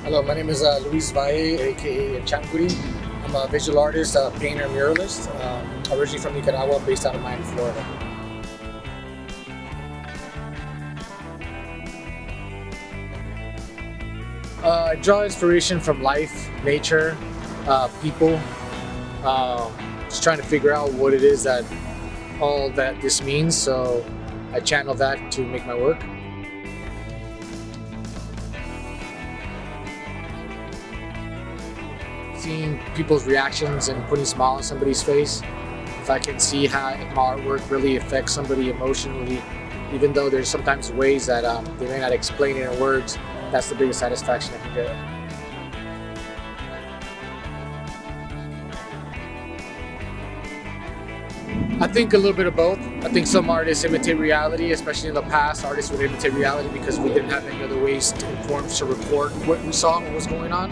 Hello, my name is Luis Valle, aka Chancuri. I'm a visual artist, painter, muralist. Originally from Nicaragua, based out of Miami, Florida. I draw inspiration from life, nature, people. Just trying to figure out what it is that all that this means. So I channel that to make my work. Seeing people's reactions and putting a smile on somebody's face. If I can see how my artwork really affects somebody emotionally, even though there's sometimes ways that they may not explain it in words, that's the biggest satisfaction I can get. I think a little bit of both. I think some artists imitate reality, especially in the past. Artists would imitate reality because we didn't have any other ways to inform, to report what we saw and what was going on.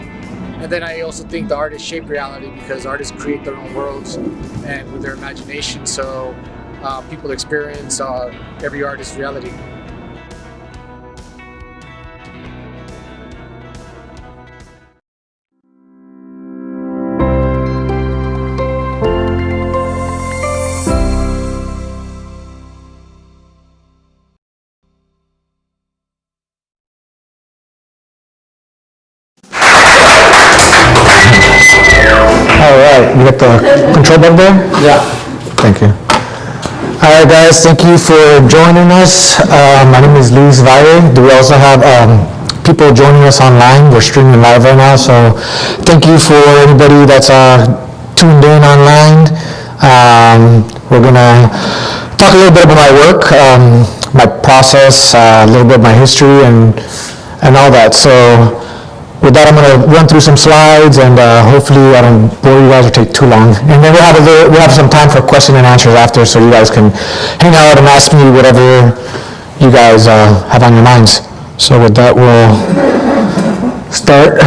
And then I also think the artists shape reality because artists create their own worlds and with their imagination, so people experience every artist's reality. Alright, you got the control button there? Yeah. Thank you. Alright guys, thank you for joining us. My name is Luis Valle. We also have people joining us online. We're streaming live right now, so thank you for anybody that's tuned in online. We're going to talk a little bit about my work, my process, a little bit of my history, and all that. So with that, I'm going to run through some slides, and hopefully I don't bore you guys or take too long. And then we'll have some time for question and answers after, so you guys can hang out and ask me whatever you guys have on your minds. So with that, we'll start.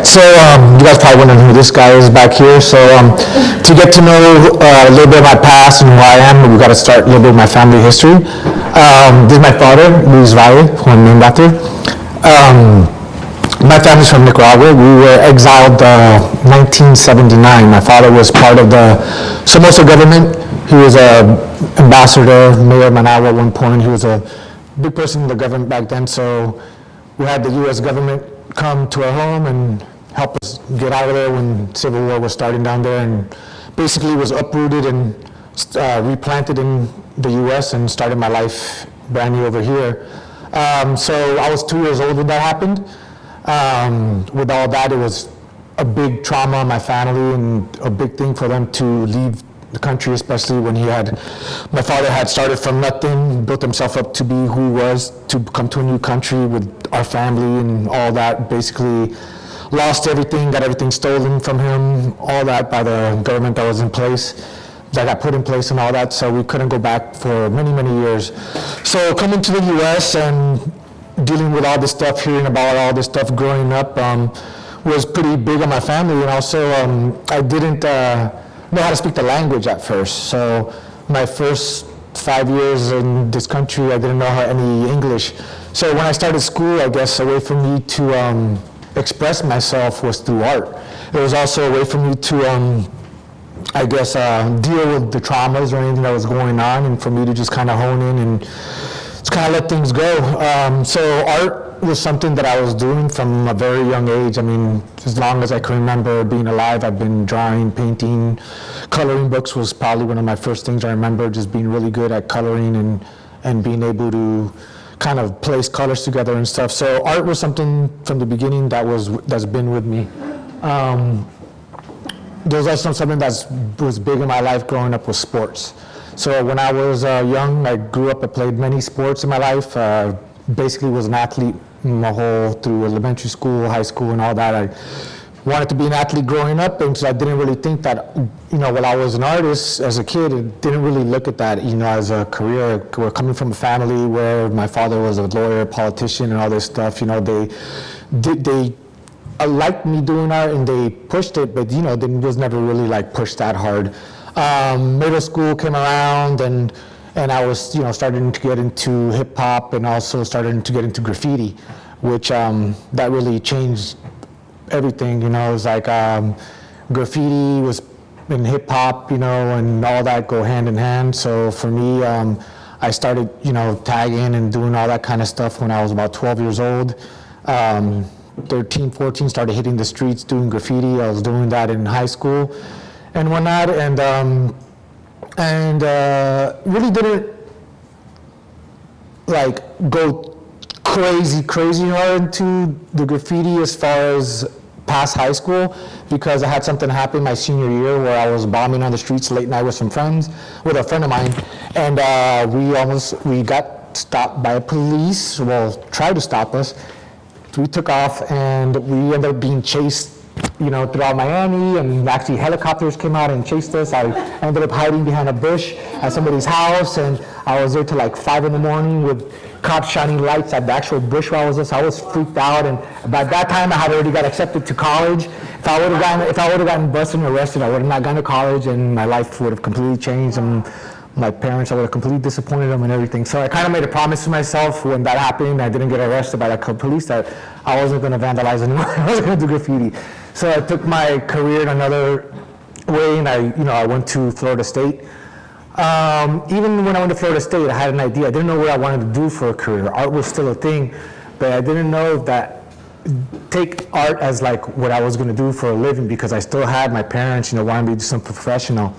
So you guys probably wondering who this guy is back here. So to get to know a little bit of my past and who I am, we've got to start a little bit of my family history. This is my father, Luis Valle, who I'm named after. My family's from Nicaragua. We were exiled 1979. My father was part of the Somoza government. He was an ambassador, mayor of Managua at one point. He was a big person in the government back then. So we had the U.S. government come to our home and help us get out of there when Civil War was starting down there, and basically was uprooted and replanted in the U.S. and started my life brand new over here. So I was 2 years old when that happened. With all that, it was a big trauma on my family and a big thing for them to leave the country, especially when my father had started from nothing, built himself up to be who he was, to come to a new country with our family and all that, basically lost everything, got everything stolen from him, all that by the government that was in place, that got put in place and all that, so we couldn't go back for many, many years. So coming to the US and dealing with all this stuff, hearing about all this stuff growing up was pretty big on my family, and also I didn't know how to speak the language at first. So my first 5 years in this country, I didn't know any English. So when I started school, I guess a way for me to express myself was through art. It was also a way for me to, I guess, deal with the traumas or anything that was going on, and for me to just kind of hone in and just kind of let things go. So art was something that I was doing from a very young age. I mean, as long as I can remember being alive, I've been drawing, painting, coloring books was probably one of my first things I remember, just being really good at coloring and being able to kind of place colors together and stuff. So art was something from the beginning that's been with me. There's also something that was big in my life growing up was sports. So when I was young, I grew up, I played many sports in my life. Basically was an athlete through elementary school, high school, and all that. I wanted to be an athlete growing up, and so I didn't really think that, while I was an artist as a kid, I didn't really look at that, as a career. We're coming from a family where my father was a lawyer, politician, and all this stuff. They liked me doing art, and they pushed it, but, it was never really, like, pushed that hard. Middle school came around, and I was, starting to get into hip-hop and also starting to get into graffiti, which that really changed everything. It was like graffiti was in hip-hop, and all that go hand in hand. So for me, I started, tagging and doing all that kind of stuff when I was about 12 years old. 13, 14, started hitting the streets doing graffiti. I was doing that in high school and whatnot, and really didn't like go crazy hard into the graffiti as far as past high school, because I had something happen my senior year where I was bombing on the streets late night with a friend of mine, and we got stopped by police. Well, tried to stop us. We took off, and we ended up being chased, throughout Miami, and actually helicopters came out and chased us. I ended up hiding behind a bush at somebody's house, and I was there till like 5 in the morning with cops shining lights at the actual bush where I was. So I was freaked out, and by that time I had already got accepted to college. If I would have gotten busted and arrested, I would have not gone to college, and my life would have completely changed. And my parents, I would have completely disappointed them and everything. So I kind of made a promise to myself when that happened, I didn't get arrested by the police, that I wasn't going to vandalize anymore. I wasn't going to do graffiti. So I took my career in another way, and I went to Florida State. Even when I went to Florida State, I had an idea. I didn't know what I wanted to do for a career. Art was still a thing, but I didn't know that take art as like what I was going to do for a living, because I still had my parents, wanting me to do something professional.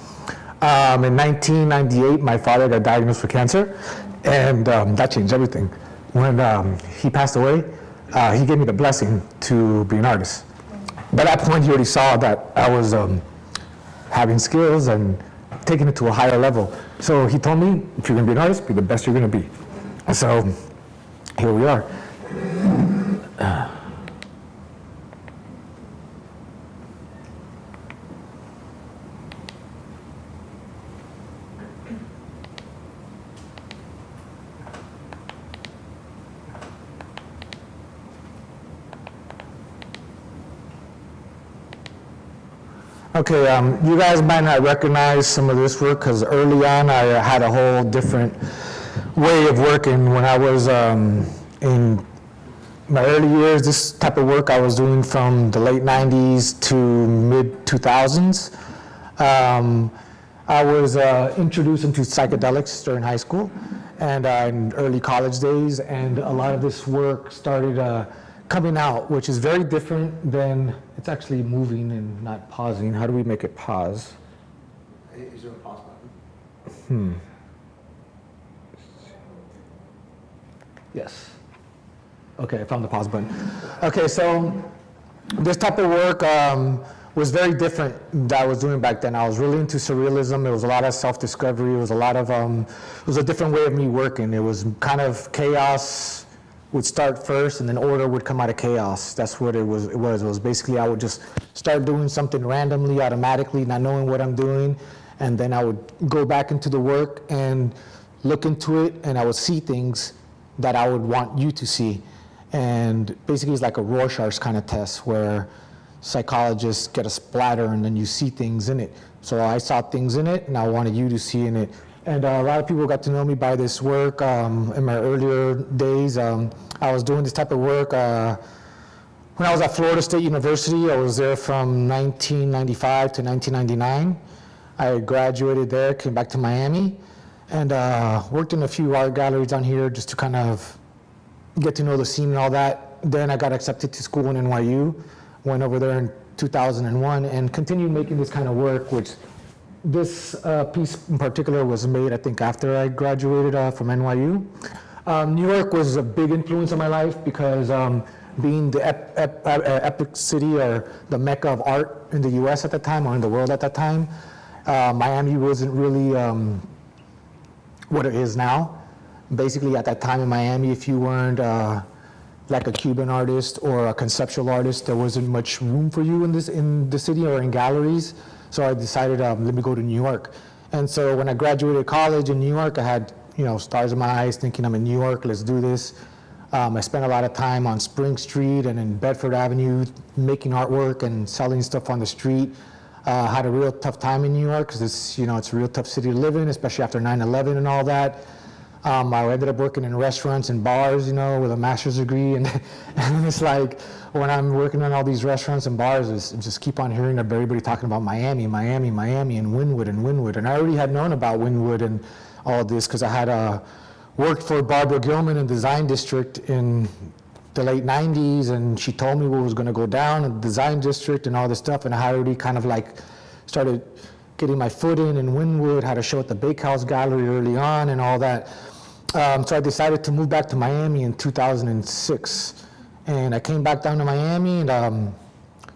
In 1998, my father got diagnosed with cancer, and that changed everything. When he passed away, he gave me the blessing to be an artist. By that point, he already saw that I was having skills and taking it to a higher level. So he told me, if you're going to be an artist, be the best you're going to be. And so here we are. Okay, you guys might not recognize some of this work, because early on I had a whole different way of working. When I was in my early years, this type of work I was doing from the late 90s to mid 2000s. I was introduced into psychedelics during high school and in early college days, and a lot of this work started coming out, which is very different than, it's actually moving and not pausing. How do we make it pause? Is there a pause button? Yes. Okay, I found the pause button. Okay, so this type of work was very different that I was doing back then. I was really into surrealism. It was a lot of self-discovery. It was a lot of, it was a different way of me working. It was kind of chaos would start first, and then order would come out of chaos. That's what it was. It was basically, I would just start doing something randomly, automatically, not knowing what I'm doing, and then I would go back into the work and look into it, and I would see things that I would want you to see. And basically, it's like a Rorschach's kind of test, where psychologists get a splatter, and then you see things in it. So I saw things in it, and I wanted you to see in it. And a lot of people got to know me by this work in my earlier days. I was doing this type of work when I was at Florida State University. I was there from 1995 to 1999. I graduated there, came back to Miami, and worked in a few art galleries down here just to kind of get to know the scene and all that. Then I got accepted to school in NYU, went over there in 2001, and continued making this kind of work, which this piece in particular was made, I think, after I graduated from NYU. New York was a big influence on my life because being the epic city, or the mecca of art in the US at that time, or in the world at that time, Miami wasn't really what it is now. Basically, at that time in Miami, if you weren't like a Cuban artist or a conceptual artist, there wasn't much room for you in the city or in galleries. So I decided, let me go to New York. And so when I graduated college in New York, I had, stars in my eyes, thinking I'm in New York, let's do this. I spent a lot of time on Spring Street and in Bedford Avenue, making artwork and selling stuff on the street. Had a real tough time in New York because it's a real tough city to live in, especially after 9/11 and all that. I ended up working in restaurants and bars, with a master's degree, and it's like when I'm working on all these restaurants and bars, I just keep on hearing everybody talking about Miami, Miami, Miami, and Wynwood, and I already had known about Wynwood and all this because I had worked for Barbara Gilman in Design District in the late 90s, and she told me what was going to go down in the Design District and all this stuff, and I had already kind of like started getting my foot in Wynwood, had a show at the Bakehouse Gallery early on and all that. So I decided to move back to Miami in 2006, and I came back down to Miami and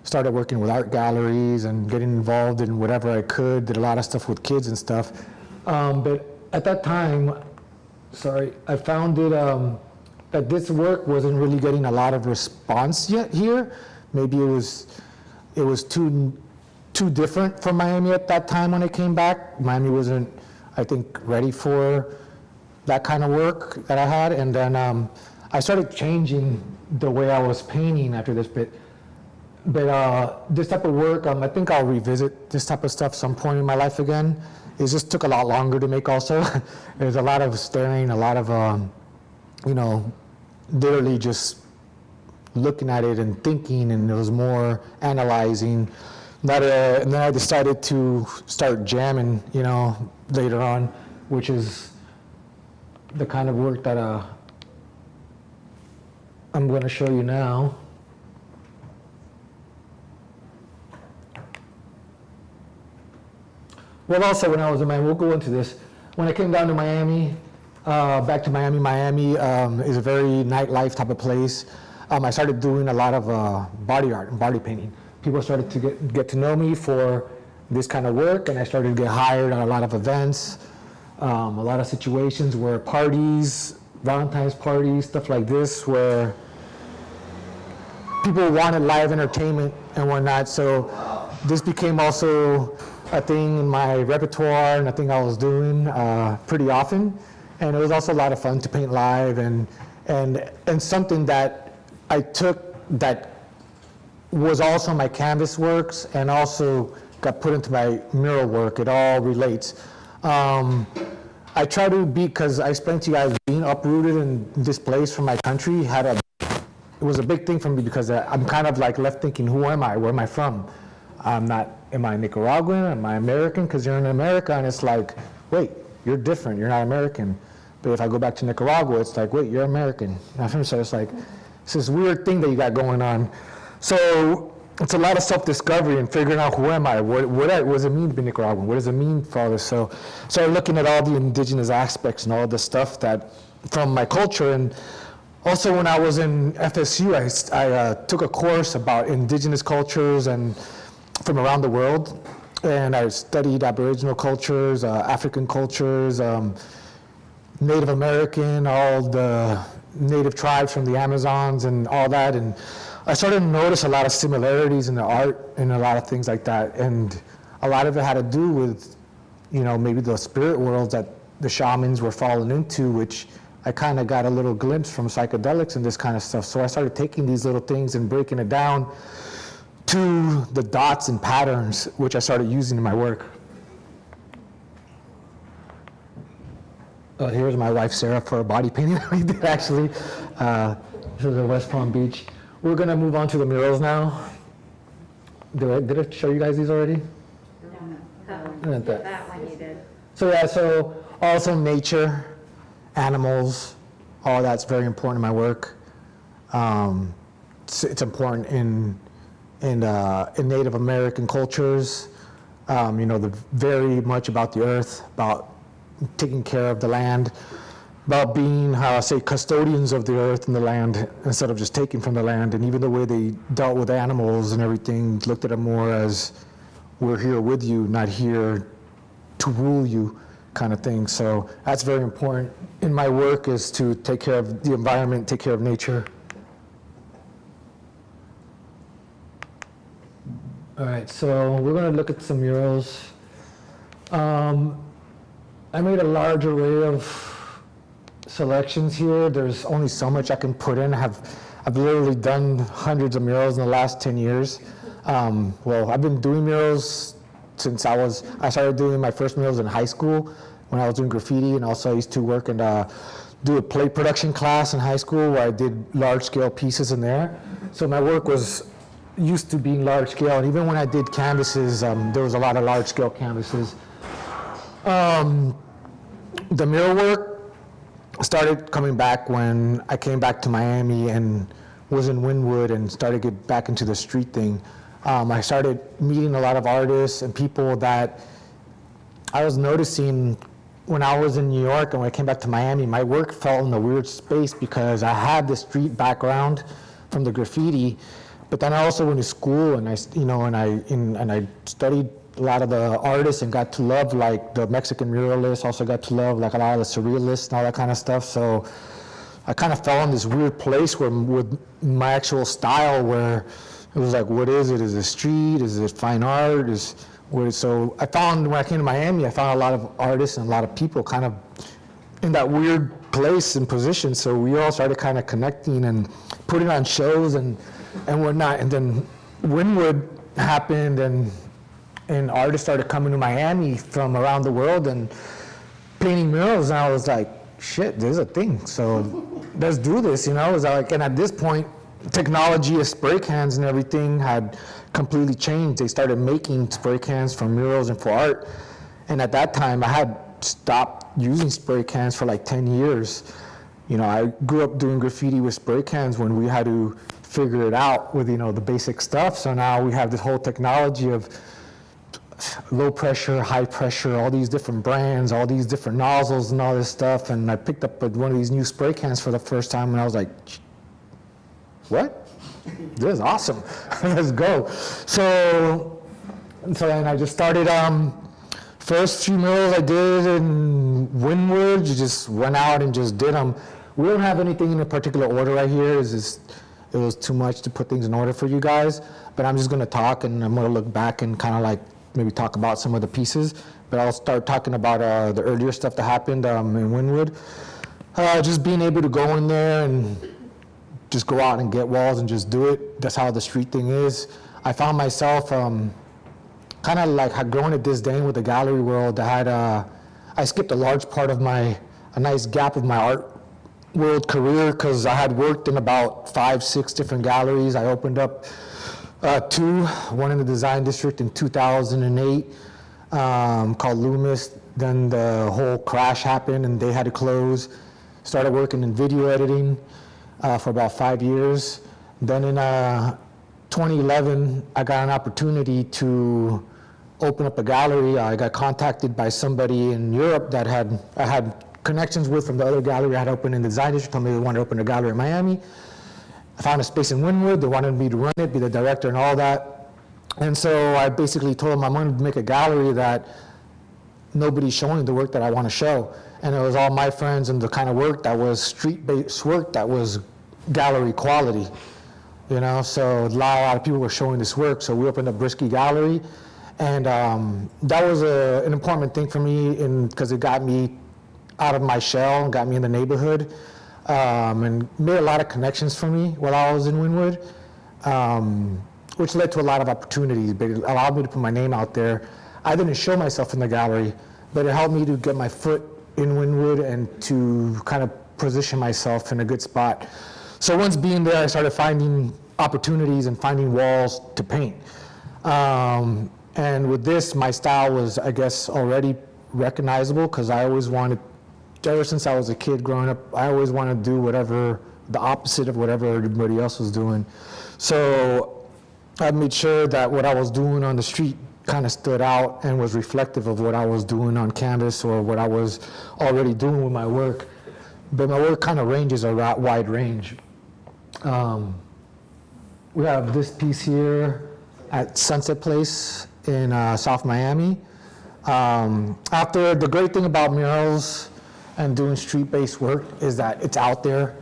started working with art galleries and getting involved in whatever I could, did a lot of stuff with kids and stuff. But at that time, I found it that this work wasn't really getting a lot of response yet here. Maybe it was too different from Miami at that time when I came back. Miami wasn't, I think, ready for that kind of work that I had. And then I started changing the way I was painting after this bit. But this type of work, I think I'll revisit this type of stuff some point in my life again. It just took a lot longer to make also. There's a lot of staring, a lot of, literally just looking at it and thinking, and it was more analyzing. And then I decided to start jamming, later on, which is the kind of work that I'm going to show you now. Well, also when I was in Miami, we'll go into this. When I came down to Miami, back to Miami, Miami is a very nightlife type of place. I started doing a lot of body art and body painting. People started to get to know me for this kind of work, and I started to get hired at a lot of events, a lot of situations where parties, Valentine's parties, stuff like this, where people wanted live entertainment and whatnot. So this became also a thing in my repertoire and a thing I was doing pretty often. And it was also a lot of fun to paint live and something that I took that was also my canvas works and also got put into my mural work. It all relates. I try to be, because I explained to you guys, being uprooted and displaced from my country it was a big thing for me because I'm kind of like left thinking, who am I? Where am I from? Am I Nicaraguan? Am I American? Because you're in America and it's like, wait, you're different, you're not American. But if I go back to Nicaragua, it's like, wait, you're American. So it's like, it's this weird thing that you got going on. So it's a lot of self-discovery and figuring out who am I, what does it mean to be Nicaraguan, what does it mean for all this. So looking at all the indigenous aspects and all the stuff that from my culture. And also when I was in FSU, I took a course about indigenous cultures and from around the world. And I studied Aboriginal cultures, African cultures, Native American, all the native tribes from the Amazons and all that. And I started to notice a lot of similarities in the art and a lot of things like that. And a lot of it had to do with, maybe the spirit worlds that the shamans were falling into, which I kind of got a little glimpse from psychedelics and this kind of stuff. So I started taking these little things and breaking it down to the dots and patterns, which I started using in my work. Here's my wife, Sarah, for a body painting that we did, actually. This is in West Palm Beach. We're going to move on to the murals now. Did I show you guys these already? No. That one you did. So also nature, animals, all that's very important in my work. It's important in Native American cultures. Very much about the earth, about taking care of the land, about being, custodians of the earth and the land instead of just taking from the land. And even the way they dealt with animals and everything, looked at them more as, we're here with you, not here to rule you, kind of thing. So that's very important in my work, is to take care of the environment, take care of nature. All right, so we're gonna look at some murals. I made a large array of selections here. There's only so much I can put in. I've literally done hundreds of murals in the last 10 years. Well, I've been doing murals since I started doing my first murals in high school when I was doing graffiti, and also I used to work and do a plate production class in high school where I did large scale pieces in there. So my work was used to being large scale, and even when I did canvases, there was a lot of large scale canvases. The mural work started coming back when I came back to Miami and was in Wynwood and started to get back into the street thing. I started meeting a lot of artists and people that I was noticing when I was in New York, and when I came back to Miami, my work fell in a weird space because I had the street background from the graffiti, but then I also went to school and I studied a lot of the artists and got to love like the Mexican muralists, also got to love like a lot of the surrealists and all that kind of stuff. So I kind of fell in this weird place where with my actual style where it was like, what is it? Is it street? Is it fine art? So I found, when I came to Miami, I found a lot of artists and a lot of people kind of in that weird place and position. So we all started kind of connecting and putting on shows and whatnot. And then Wynwood happened, and artists started coming to Miami from around the world and painting murals. And I was like, shit, there's a thing. So let's do this, you know? It was like, and at this point, technology of spray cans and everything had completely changed. They started making spray cans for murals and for art. And at that time, I had stopped using spray cans for like 10 years. You know, I grew up doing graffiti with spray cans when we had to figure it out with, you know, the basic stuff. So now we have this whole technology of low pressure, high pressure, all these different brands, all these different nozzles and all this stuff. And I picked up one of these new spray cans for the first time, and I was like, what? This is awesome. Let's go. So then I just started, first few murals I did in Wynwood, you just went out and just did them. We don't have anything in a particular order right here. It was too much to put things in order for you guys, but I'm just gonna talk and I'm gonna look back and kind of like maybe talk about some of the pieces, but I'll start talking about the earlier stuff that happened in Wynwood. Just being able to go in there and just go out and get walls and just do it. That's how the street thing is. I found myself kind of like had grown a disdain with the gallery world. I skipped a large part of a nice gap of my art world career because I had worked in about 5-6 different galleries. I opened up two, one in the design district in 2008 called Loomis. Then the whole crash happened and they had to close. Started working in video editing for about 5 years. Then in 2011, I got an opportunity to open up a gallery. I got contacted by somebody in Europe that I had connections with from the other gallery I had opened in the design district. Told me they wanted to open a gallery in Miami. I found a space in Wynwood. They wanted me to run it, be the director and all that. And so I basically told them I wanted to make a gallery that nobody's showing the work that I want to show. And it was all my friends and the kind of work that was street-based work that was gallery quality, you know? So a lot of people were showing this work. So we opened up Brisky Gallery. And that was an important thing for me because it got me out of my shell and got me in the neighborhood and made a lot of connections for me while I was in Wynwood, which led to a lot of opportunities, but it allowed me to put my name out there. I didn't show myself in the gallery, but it helped me to get my foot in Wynwood and to kind of position myself in a good spot. So once being there, I started finding opportunities and finding walls to paint. And with this, my style was, I guess, already recognizable because I always wanted, ever since I was a kid growing up, I always wanted to do whatever, the opposite of whatever everybody else was doing. So I made sure that what I was doing on the street kind of stood out and was reflective of what I was doing on canvas or what I was already doing with my work. But my work kind of ranges a wide range. We have this piece here at Sunset Place in South Miami. The great thing about murals and doing street-based work is that it's out there.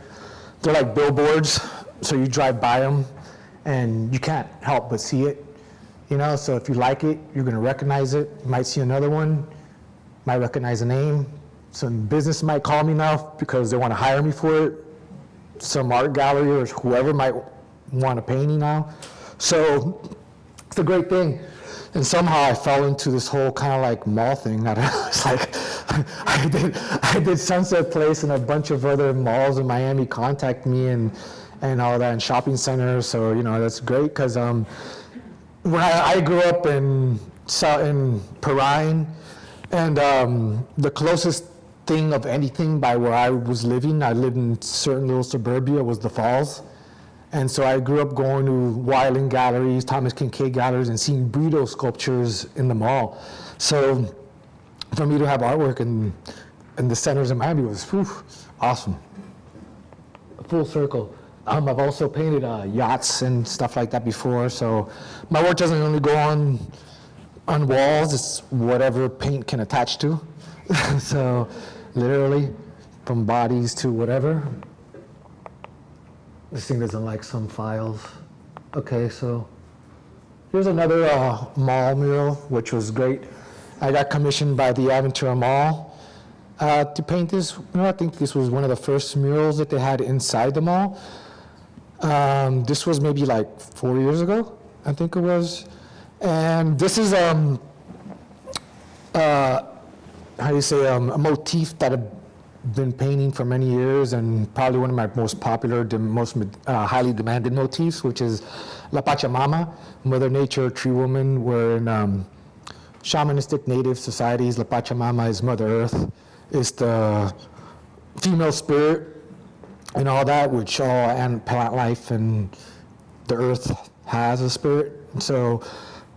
They're like billboards, so you drive by them and you can't help but see it. You know, so if you like it, you're gonna recognize it. You might see another one, might recognize a name. Some business might call me now because they wanna hire me for it. Some art gallery or whoever might want a painting now. So it's a great thing. And somehow I fell into this whole kind of like mall thing. I don't know, it's like, I did Sunset Place and a bunch of other malls in Miami contact me and all that, and shopping centers. So, you know, that's great because when I grew up in Perrine, and the closest thing of anything by where I was living, I lived in certain little suburbia, was the Falls. And so I grew up going to Wyland galleries, Thomas Kincaid galleries, and seeing Brito sculptures in the mall. So for me to have artwork in the centers in Miami was awesome. Full circle. I've also painted yachts and stuff like that before. So my work doesn't only go on walls, it's whatever paint can attach to. So literally from bodies to whatever. This thing doesn't like some files. Okay, so here's another mall mural, which was great. I got commissioned by the Aventura Mall to paint this. You know, I think this was one of the first murals that they had inside the mall. This was maybe like 4 years ago, I think it was. And this is how do you say, a motif that I've been painting for many years, and probably one of my most popular, most highly demanded motifs, which is La Pachamama, Mother Nature, Tree Woman. Where in shamanistic native societies, La Pachamama is Mother Earth, is the female spirit and all that, which all and plant life and the earth has a spirit. So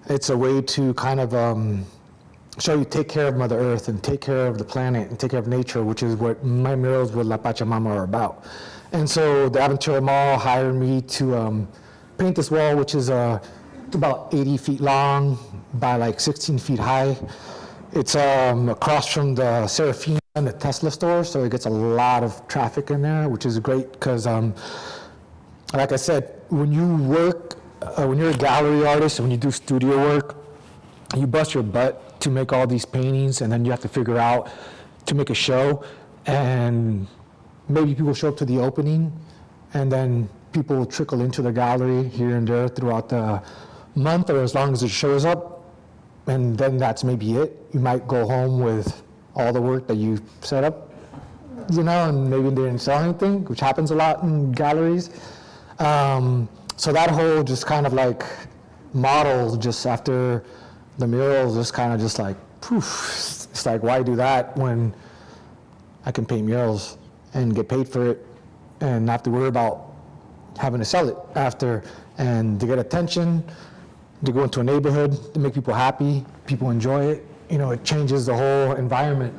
it's a way to kind of show you take care of Mother Earth and take care of the planet and take care of nature, which is what my murals with La Pachamama are about. And so the Aventura Mall hired me to paint this wall, which is about 80 feet long by like 16 feet high. It's across from the Serafina and the Tesla store, so it gets a lot of traffic in there, which is great because, like I said, when you work, when you're a gallery artist and when you do studio work, you bust your butt to make all these paintings, and then you have to figure out to make a show, and maybe people show up to the opening, and then people will trickle into the gallery here and there throughout the month, or as long as it shows up, and then that's maybe it. You might go home with all the work that you set up, you know, and maybe they didn't sell anything, which happens a lot in galleries. So that whole just kind of like model just after the murals is kind of just like, poof. It's like, why do that when I can paint murals and get paid for it and not have to worry about having to sell it after, and to get attention, to go into a neighborhood, to make people happy, people enjoy it. You know, it changes the whole environment.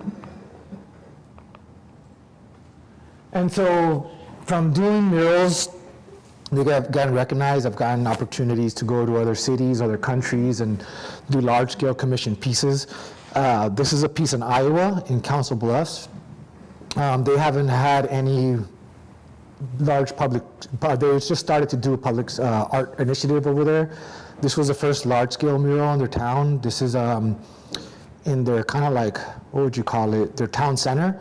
And so from doing murals, I've gotten recognized, I've gotten opportunities to go to other cities, other countries, and do large-scale commission pieces. This is a piece in Iowa, in Council Bluffs. They haven't had any large public, they just started to do a public art initiative over there. This was the first large-scale mural in their town. This is in their kind of like, what would you call it, their town center.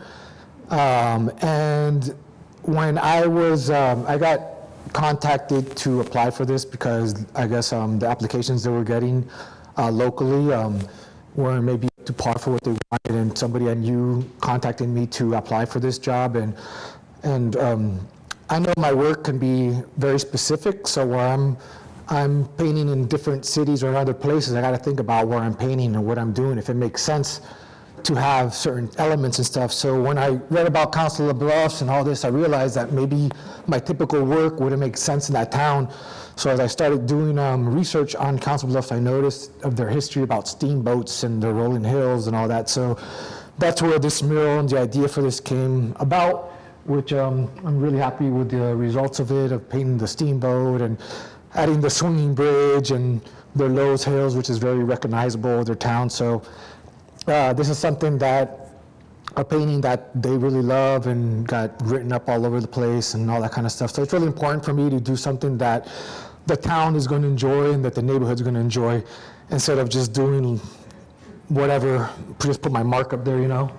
And when I was, I got contacted to apply for this because I guess the applications they were getting locally were maybe to par for what they wanted, and somebody I knew contacted me to apply for this job. And I know my work can be very specific, so where I'm painting in different cities or in other places, I got to think about where I'm painting and what I'm doing, if it makes sense to have certain elements and stuff. So when I read about Council of Bluffs and all this, I realized that maybe my typical work wouldn't make sense in that town. So as I started doing research on Council Bluffs, I noticed of their history about steamboats and the rolling hills and all that. So that's where this mural and the idea for this came about, which I'm really happy with the results of it, of painting the steamboat and adding the swinging bridge and their Lowe's Hills, which is very recognizable, their town. So this is something that, a painting that they really love and got written up all over the place and all that kind of stuff. So it's really important for me to do something that the town is going to enjoy and that the neighborhood's going to enjoy, instead of just doing whatever, just put my mark up there, you know.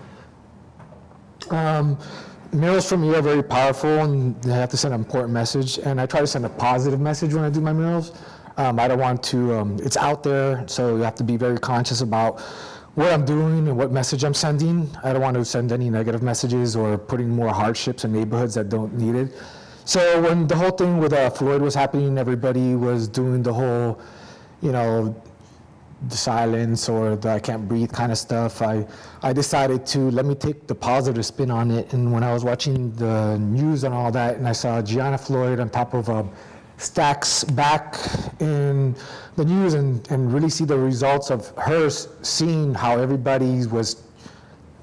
Murals for me are very powerful, and they have to send an important message, and I try to send a positive message when I do my murals. I don't want to, it's out there, so you have to be very conscious about what I'm doing and what message I'm sending. I don't want to send any negative messages or putting more hardships in neighborhoods that don't need it. So when the whole thing with Floyd was happening, everybody was doing the whole, you know, the silence or the I can't breathe kind of stuff. I decided to let me take the positive spin on it. And when I was watching the news and all that, and I saw Gianna Floyd on top of stacks back in the news, and really see the results of her seeing how everybody was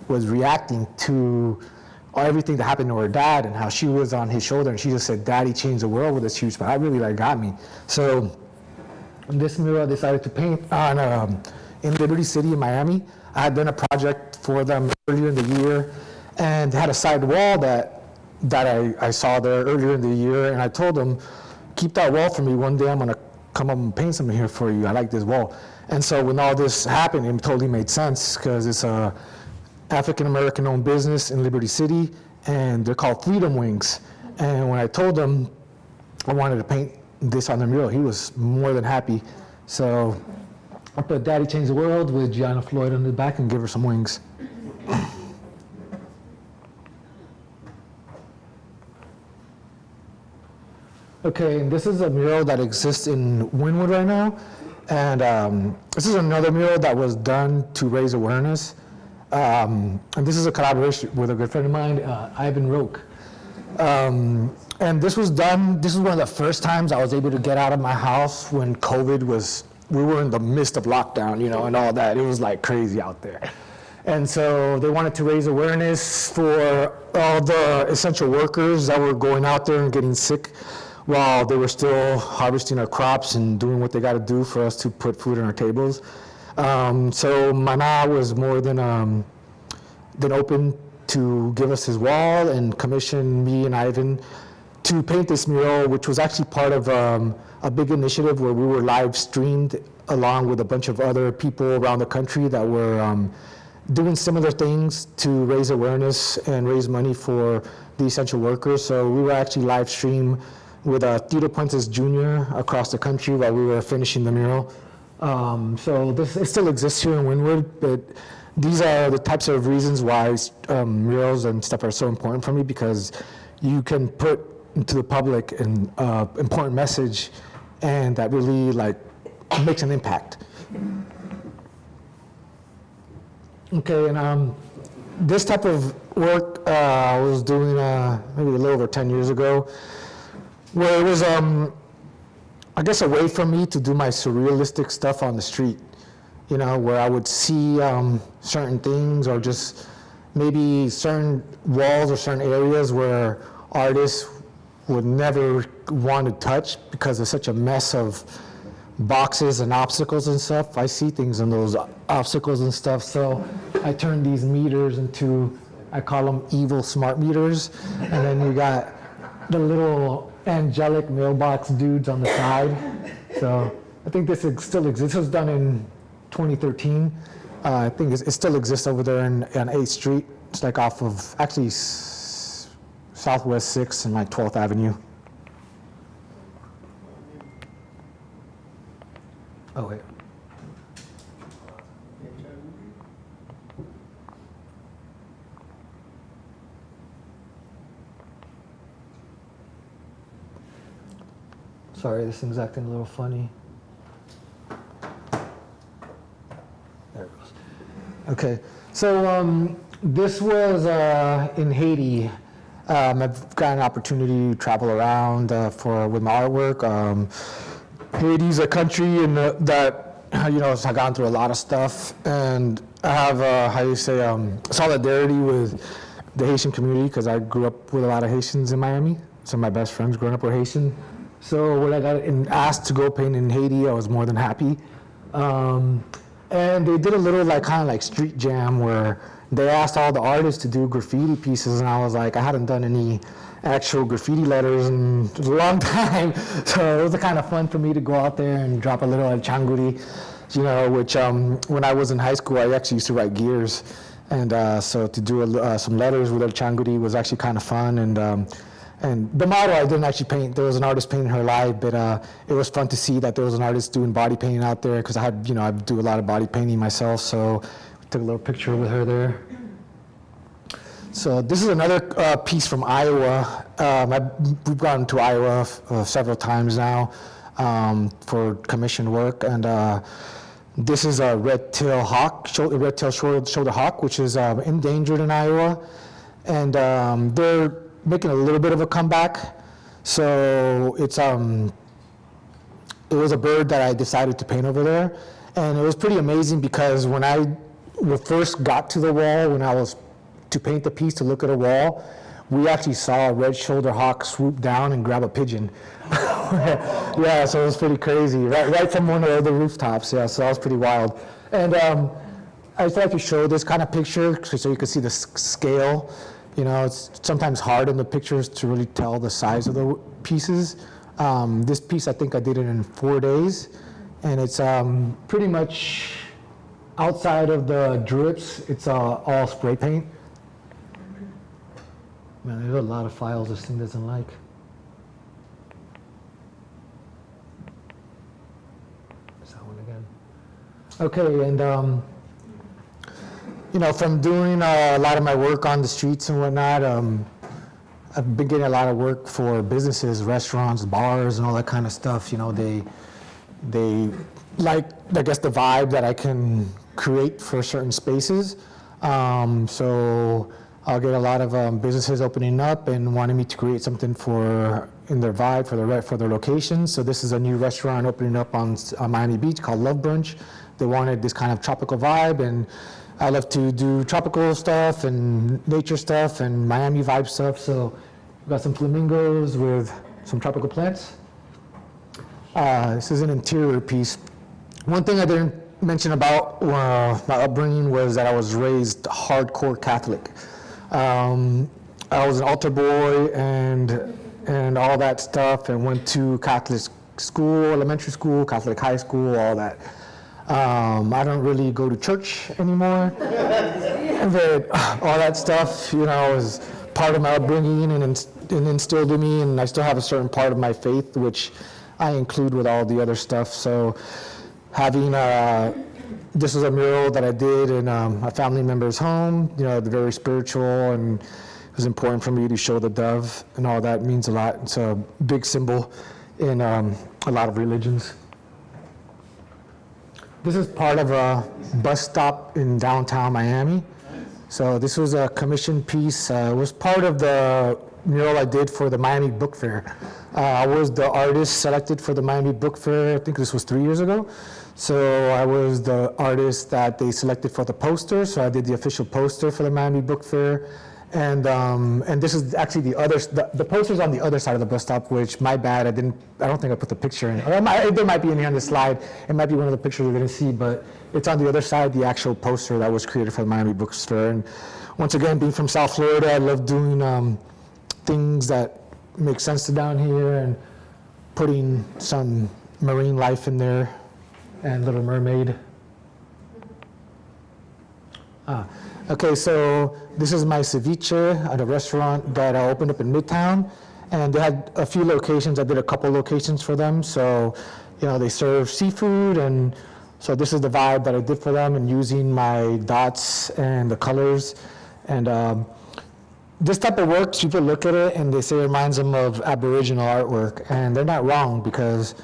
reacting to everything that happened to her dad, and how she was on his shoulder, and she just said, "Daddy changed the world with this huge," but that really got me. So this mural I decided to paint on in Liberty City in Miami. I had done a project for them earlier in the year, and they had a side wall that I saw there earlier in the year, and I told them, "Keep that wall for me. One day I'm gonna come up and paint something here for you. I like this wall." And so when all this happened, it totally made sense, because it's a African-American owned business in Liberty City, and they're called Freedom Wings. And when I told them I wanted to paint this on the mural, he was more than happy. So I put "Daddy Changed the World" with Gianna Floyd on the back and give her some wings. Okay, and this is a mural that exists in Wynwood right now. And this is another mural that was done to raise awareness. And this is a collaboration with a good friend of mine, Ivan Roque. And this was done, this was one of the first times I was able to get out of my house when COVID was, we were in the midst of lockdown, you know, and all that. It was like crazy out there. And so they wanted to raise awareness for all the essential workers that were going out there and getting sick while they were still harvesting our crops and doing what they got to do for us to put food on our tables. So Mana was more than open to give us his wall and commission me and Ivan to paint this mural, which was actually part of a big initiative where we were live streamed along with a bunch of other people around the country that were doing similar things to raise awareness and raise money for the essential workers. So we were actually live streamed with Tito Puentes Jr. across the country while we were finishing the mural. So it still exists here in Wynwood, but these are the types of reasons why murals and stuff are so important for me, because you can put into the public an important message, and that really like makes an impact. Okay, and this type of work I was doing maybe a little over 10 years ago, where it was, I guess, a way for me to do my surrealistic stuff on the street, you know, where I would see certain things, or just maybe certain walls or certain areas where artists would never want to touch because there's such a mess of boxes and obstacles and stuff. I see things in those obstacles and stuff, so I turn these meters into, I call them evil smart meters, and then you got the little angelic mailbox dudes on the side. So I think this still exists. This was done in 2013. I think it still exists over there on 8th Street. It's like off of, actually, Southwest 6th and like 12th Avenue. Oh, wait. Sorry, this thing's acting a little funny. There it goes. Okay, so this was in Haiti. I've got an opportunity to travel around with my artwork. Haiti's a country that, you know, has gone through a lot of stuff, and I have, solidarity with the Haitian community, because I grew up with a lot of Haitians in Miami. Some of my best friends growing up were Haitian. So when I got asked to go paint in Haiti, I was more than happy. And they did a little kind of like street jam where, they asked all the artists to do graffiti pieces, and I was like, I hadn't done any actual graffiti letters in a long time, so it was kind of fun for me to go out there and drop a little El Changuri, you know, which when I was in high school, I actually used to write gears, and so to do some letters with El Changuri was actually kind of fun, and the model I didn't actually paint. There was an artist painting her live, but it was fun to see that there was an artist doing body painting out there, because I had, you know, I do a lot of body painting myself, so I took a little picture with her there. So this is another piece from Iowa. We've gone to Iowa several times now for commission work, and this is a red-tailed hawk, red-tailed shoulder hawk, which is endangered in Iowa, and they're making a little bit of a comeback. So it's it was a bird that I decided to paint over there, and it was pretty amazing because when I first got to the wall, when I was to paint the piece, to look at a wall, we actually saw a red-shouldered hawk swoop down and grab a pigeon. Yeah, so it was pretty crazy, right from one of the rooftops. Yeah, so that was pretty wild. And I just like to show this kind of picture so you can see the scale. You know, it's sometimes hard in the pictures to really tell the size of the pieces. This piece, I think I did it in 4 days, and it's pretty much outside of the drips, it's all spray paint. Man, there's a lot of files this thing doesn't like. Is that one again? Okay, and you know, from doing a lot of my work on the streets and whatnot, I've been getting a lot of work for businesses, restaurants, bars, and all that kind of stuff. You know, they like, I guess, the vibe that I can create for certain spaces. So I'll get a lot of businesses opening up and wanting me to create something in their vibe for their location. So this is a new restaurant opening up on Miami Beach called Love Brunch. They wanted this kind of tropical vibe, and I love to do tropical stuff and nature stuff and Miami vibe stuff. So we've got some flamingos with some tropical plants. This is an interior piece. One thing I didn't mention about my upbringing was that I was raised hardcore Catholic. I was an altar boy and all that stuff, and went to Catholic school, elementary school, Catholic high school, all that. I don't really go to church anymore, but all that stuff, you know, is part of my upbringing and instilled in me, and I still have a certain part of my faith which I include with all the other stuff. So having this is a mural that I did in a family member's home, you know, very spiritual, and it was important for me to show the dove, and all that means a lot. It's a big symbol in a lot of religions. This is part of a bus stop in downtown Miami. So this was a commissioned piece. It was part of the mural I did for the Miami Book Fair. I was the artist selected for the Miami Book Fair. I think this was 3 years ago. So I was the artist that they selected for the poster. So I did the official poster for the Miami Book Fair. And this is actually the poster's on the other side of the bus stop, which, my bad, I don't think I put the picture in. Or there might be in here on the slide. It might be one of the pictures you're gonna see, but it's on the other side, the actual poster that was created for the Miami Book Fair. And once again, being from South Florida, I love doing things that make sense to down here, and putting some marine life in there, and Little Mermaid. Okay, so this is my ceviche at a restaurant that I opened up in Midtown, and they had a few locations. I did a couple locations for them, so you know, they serve seafood, and so this is the vibe that I did for them, and using my dots and the colors. And this type of work, people look at it and they say it reminds them of Aboriginal artwork, and they're not wrong, because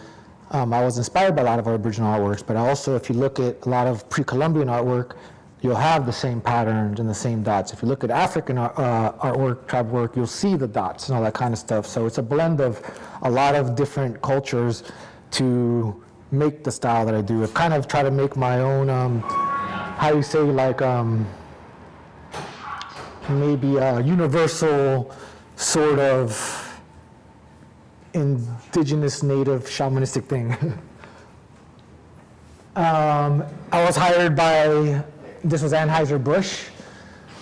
I was inspired by a lot of Aboriginal artworks, but also if you look at a lot of pre-Columbian artwork, you'll have the same patterns and the same dots. If you look at African artwork, tribe work, you'll see the dots and all that kind of stuff. So it's a blend of a lot of different cultures to make the style that I do. I've kind of tried to make my own, how you say, like maybe a universal sort of indigenous, native, shamanistic thing. I was hired by, this was Anheuser-Busch.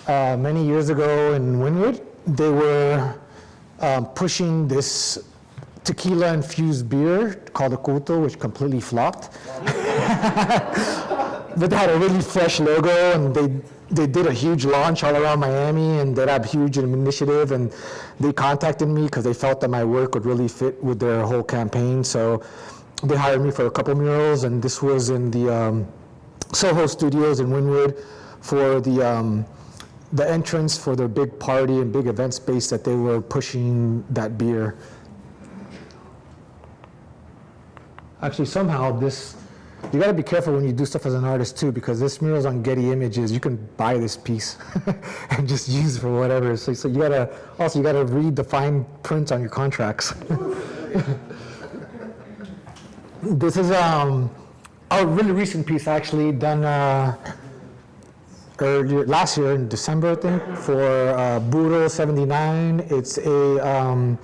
many years ago in Wynwood. They were pushing this tequila-infused beer called a Culto, which completely flopped. But they had a really fresh logo, and they did a huge launch all around Miami, and they had a huge initiative, and they contacted me because they felt that my work would really fit with their whole campaign. So they hired me for a couple murals, and this was in the Soho Studios in Wynwood for the entrance for their big party and big event space that they were pushing that beer. Actually, somehow you gotta be careful when you do stuff as an artist too, because this mural's on Getty Images. You can buy this piece and just use it for whatever. So you gotta read the fine print on your contracts. This is a really recent piece, actually, done last year in December, I think, for Mural 79. It's a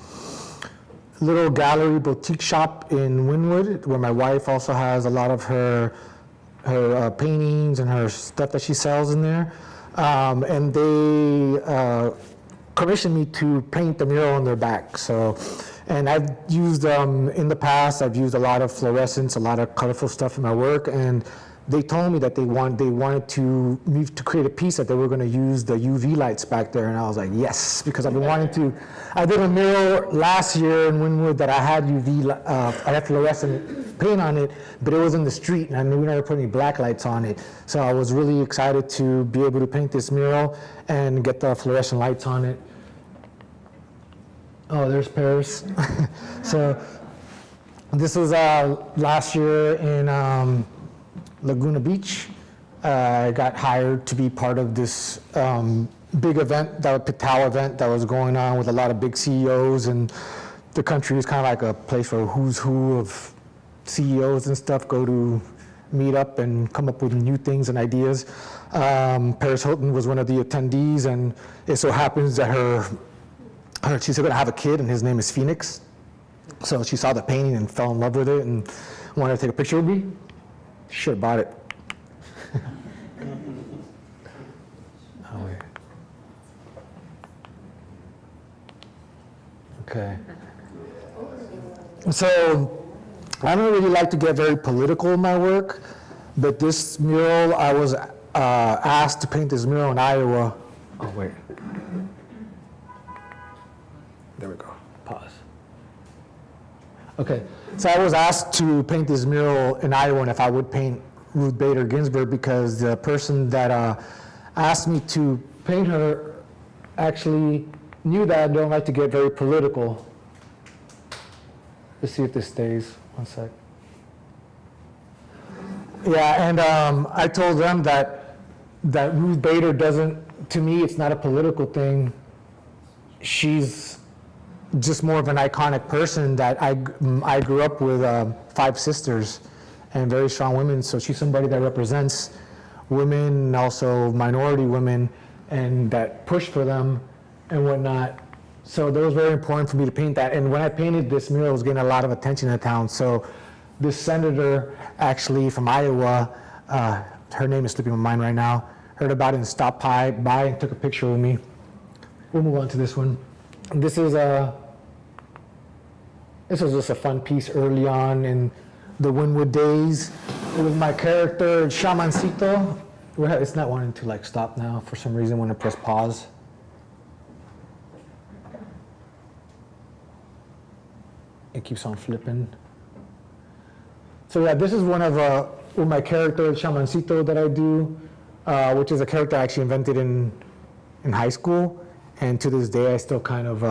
little gallery boutique shop in Wynwood, where my wife also has a lot of her paintings and her stuff that she sells in there. And they commissioned me to paint the mural on their back. So, and I've used, in the past, I've used a lot of fluorescence, a lot of colorful stuff in my work, and they told me that they wanted to create a piece that they were going to use the UV lights back there, and I was like, yes, because I've been wanting to. I did a mural last year in Wynwood that I had I had fluorescent paint on it, but it was in the street, and I knew we never put any black lights on it. So I was really excited to be able to paint this mural and get the fluorescent lights on it. Oh, there's Paris. So this was last year in Laguna Beach. I got hired to be part of this big event, that Pitao event that was going on with a lot of big CEOs, and the country is kind of like a place where who's who of CEOs and stuff go to meet up and come up with new things and ideas. Paris Hilton was one of the attendees, and it so happens that she's going to have a kid, and his name is Phoenix. So she saw the painting and fell in love with it and wanted to take a picture with me. Should have bought it. Oh, wait. Okay. So I don't really like to get very political in my work, but this mural, I was asked to paint this mural in Iowa. Oh, wait. There we go. Pause. Okay, so I was asked to paint this mural in Iowa, and if I would paint Ruth Bader Ginsburg, because the person that asked me to paint her actually knew that I don't like to get very political. Let's see if this stays. One sec. Yeah, and I told them that Ruth Bader doesn't, to me, it's not a political thing. She's just more of an iconic person that I grew up with 5 sisters and very strong women. So she's somebody that represents women and also minority women and that push for them and whatnot. So that was very important for me to paint that. And when I painted this mural, it was getting a lot of attention in the town. So this senator actually from Iowa, her name is slipping my mind right now, heard about it and stopped by and took a picture with me. We'll move on to this one. This was just a fun piece early on in the Wynwood days. It was my character, Shamancito. It's not wanting to like stop now for some reason when I press pause. It keeps on flipping. So yeah, this is one of my character, Shamancito, that I do, which is a character I actually invented in high school. And to this day, I still kind of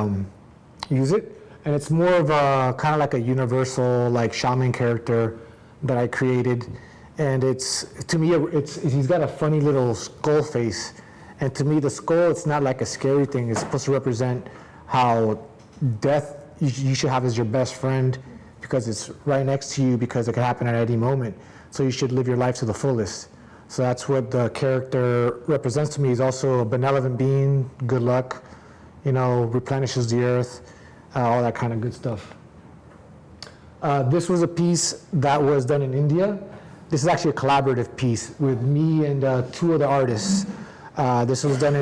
use it. And it's more of a kind of like a universal like shaman character that I created. And it's, to me, he's got a funny little skull face. And to me, the skull, it's not like a scary thing. It's supposed to represent how death you should have as your best friend, because it's right next to you, because it can happen at any moment. So you should live your life to the fullest. So that's what the character represents to me. He's also a benevolent being, good luck, replenishes the earth, all that kind of good stuff. This was a piece that was done in India. This is actually a collaborative piece with me and 2 other artists. This was done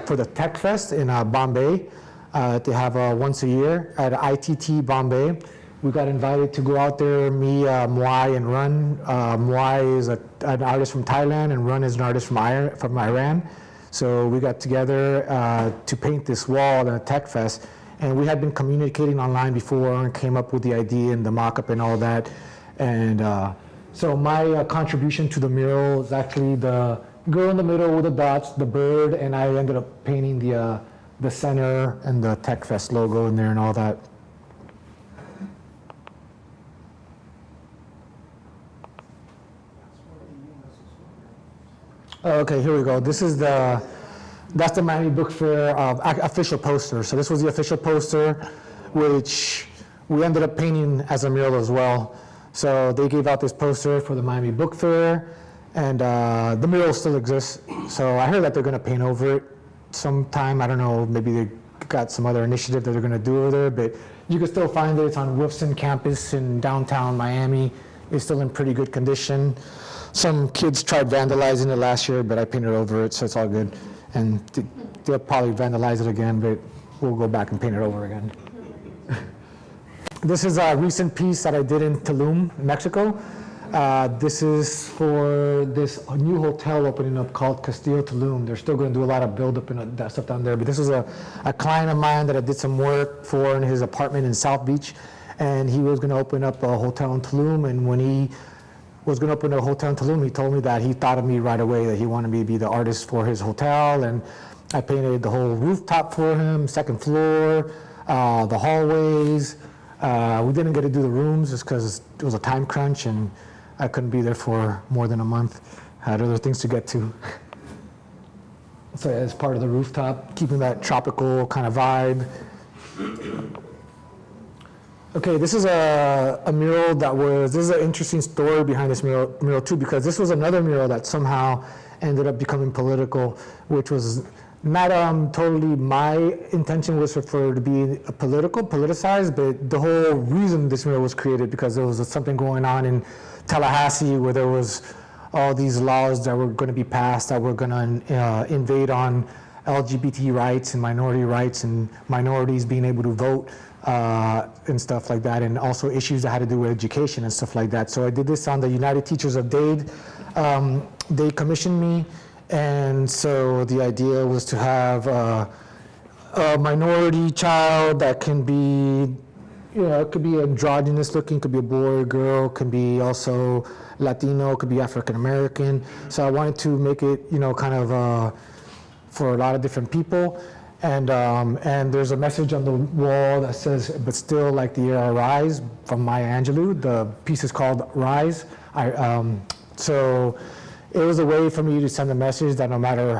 for the Tech Fest in Bombay. They have once a year at ITT Bombay. We got invited to go out there, me, Muay, and Run. Muay is an artist from Thailand, and Run is an artist from Iran. So we got together to paint this wall at a Tech Fest. And we had been communicating online before and came up with the idea and the mock-up and all that. And so my contribution to the mural is actually the girl in the middle with the dots, the bird, and I ended up painting the center and the Tech Fest logo in there and all that. Okay, here we go. This is that's the Miami Book Fair official poster. So this was the official poster, which we ended up painting as a mural as well. So they gave out this poster for the Miami Book Fair, and the mural still exists. So I heard that they're going to paint over it sometime. I don't know, maybe they got some other initiative that they're going to do over there, but you can still find it. It's on Wolfson campus in downtown Miami. It's still in pretty good condition. Some kids tried vandalizing it last year, but I painted over it, so it's all good. And they'll probably vandalize it again, but we'll go back and paint it over again. This is a recent piece that I did in Tulum, Mexico. This is for this new hotel opening up called Castillo Tulum. They're still going to do a lot of build-up and that stuff down there, but this is a client of mine that I did some work for in his apartment in South Beach, and he was going to open up a hotel in Tulum, and when he was going to open a hotel in Tulum, he told me that he thought of me right away, that he wanted me to be the artist for his hotel, and I painted the whole rooftop for him, second floor, the hallways. We didn't get to do the rooms just because it was a time crunch and I couldn't be there for more than a month. I had other things to get to. So as part of the rooftop, keeping that tropical kind of vibe. Okay, this is a mural this is an interesting story behind this mural too, because this was another mural that somehow ended up becoming political, which was not totally my intention was for it to be politicized, but the whole reason this mural was created because there was something going on in Tallahassee where there was all these laws that were going to be passed that were going to invade on LGBT rights and minority rights and minorities being able to vote and stuff like that, and also issues that had to do with education and stuff like that. So I did this on the United Teachers of Dade. They commissioned me, and so the idea was to have a minority child that can be, it could be androgynous looking, could be a boy or girl, can be also Latino, could be African American. So I wanted to make it, kind of for a lot of different people. And there's a message on the wall that says, but still like the year I rise, from Maya Angelou. The piece is called Rise. So it was a way for me to send a message that no matter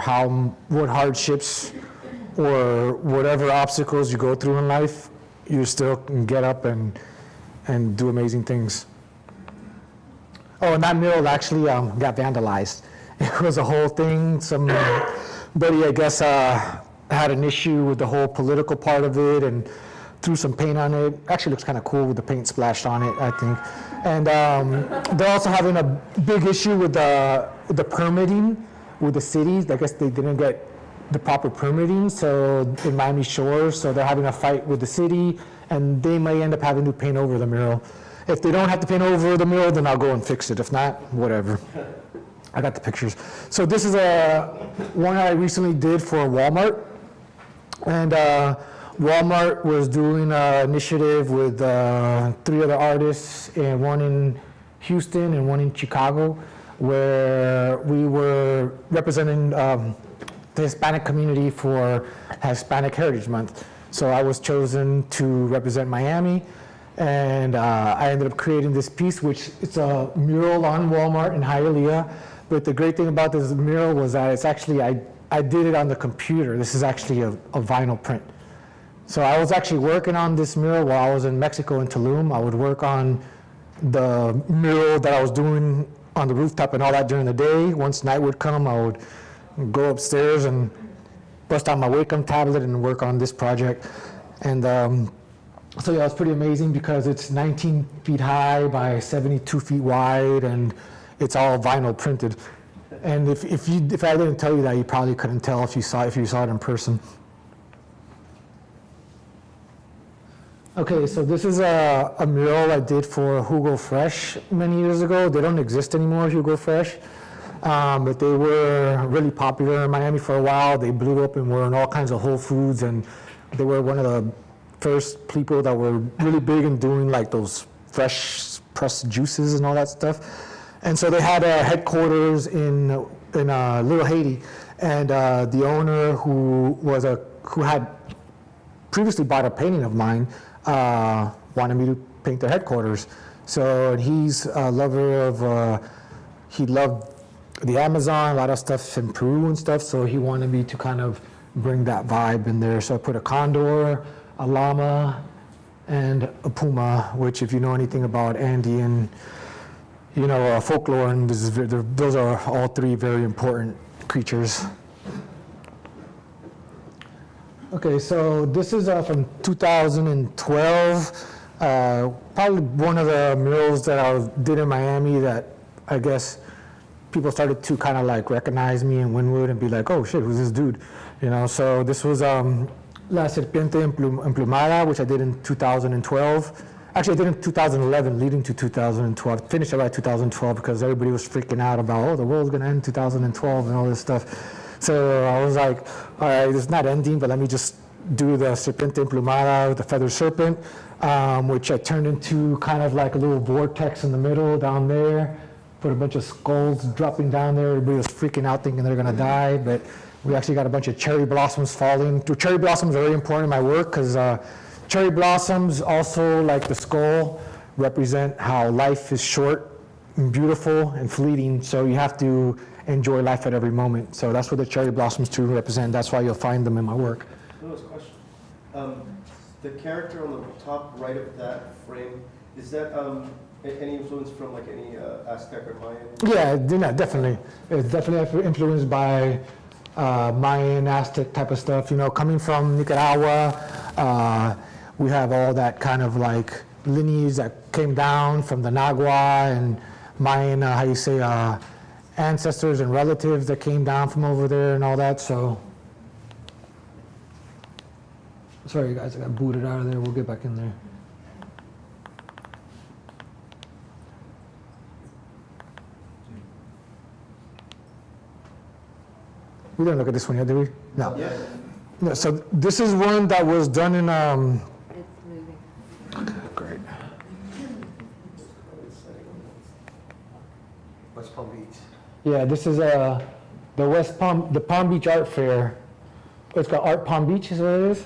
what hardships or whatever obstacles you go through in life, you still can get up and do amazing things. Oh, and that mural actually got vandalized. It was a whole thing. Somebody, I guess, had an issue with the whole political part of it and threw some paint on it. Actually looks kind of cool with the paint splashed on it, I think. And they're also having a big issue with the permitting with the cities. I guess they didn't get the proper permitting, so in Miami Shores, so they're having a fight with the city, and they may end up having to paint over the mural. If they don't have to paint over the mural, then I'll go and fix it. If not, whatever. I got the pictures. So this is one I recently did for Walmart. And Walmart was doing an initiative with 3 other artists, and one in Houston and one in Chicago, where we were representing the Hispanic community for Hispanic Heritage Month. So I was chosen to represent Miami, and I ended up creating this piece, which it's a mural on Walmart in Hialeah. But the great thing about this mural was that it's actually, I did it on the computer. This is actually a vinyl print. So I was actually working on this mural while I was in Mexico in Tulum. I would work on the mural that I was doing on the rooftop and all that during the day. Once night would come, I would go upstairs and bust out my Wacom tablet and work on this project. And so yeah, it's pretty amazing because it's 19 feet high by 72 feet wide, and it's all vinyl printed. And if I didn't tell you that, you probably couldn't tell if you saw it in person. Okay, so this is a mural I did for Hugo Fresh many years ago. They don't exist anymore, Hugo Fresh, but they were really popular in Miami for a while. They blew up and were in all kinds of Whole Foods, and they were one of the first people that were really big in doing like those fresh pressed juices and all that stuff. And so they had a headquarters in Little Haiti, and the owner who had previously bought a painting of mine wanted me to paint their headquarters. So, and he's a lover of, he loved the Amazon, a lot of stuff in Peru and stuff, so he wanted me to kind of bring that vibe in there. So I put a condor, a llama, and a puma, which if you know anything about Andean, folklore, and those are all three very important creatures. Okay, so this is from 2012. Probably one of the murals that I did in Miami that I guess people started to kind of like recognize me in Wynwood and be like, oh shit, who's this dude? So this was La Serpiente Emplumada, which I did in 2012. Actually, I did in 2011, leading to 2012. Finished it by 2012 because everybody was freaking out about, oh, the world's gonna end in 2012 and all this stuff. So I was like, all right, it's not ending, but let me just do the Serpiente Emplumada with the feathered serpent, which I turned into kind of like a little vortex in the middle down there. Put a bunch of skulls dropping down there. Everybody was freaking out thinking they're gonna die, but we actually got a bunch of cherry blossoms falling. Cherry blossoms are very important in my work because cherry blossoms, also like the skull, represent how life is short and beautiful and fleeting, so you have to enjoy life at every moment. So that's what the cherry blossoms too represent. That's why you'll find them in my work. One last question. The character on the top right of that frame, is that any influence from like any Aztec or Mayan? Yeah, definitely. It's definitely influenced by Mayan, Aztec type of stuff. Coming from Nicaragua, we have all that kind of like lineage that came down from the Nagua and Mayan, ancestors and relatives that came down from over there and all that. So, sorry guys, I got booted out of there. We'll get back in there. We didn't look at this one yet, did we? No. Yeah. No, so this is one that was done in, It's moving. okay, great. West Palm Beach. Yeah, this is the Palm Beach Art Fair. It's called Art Palm Beach is what it is.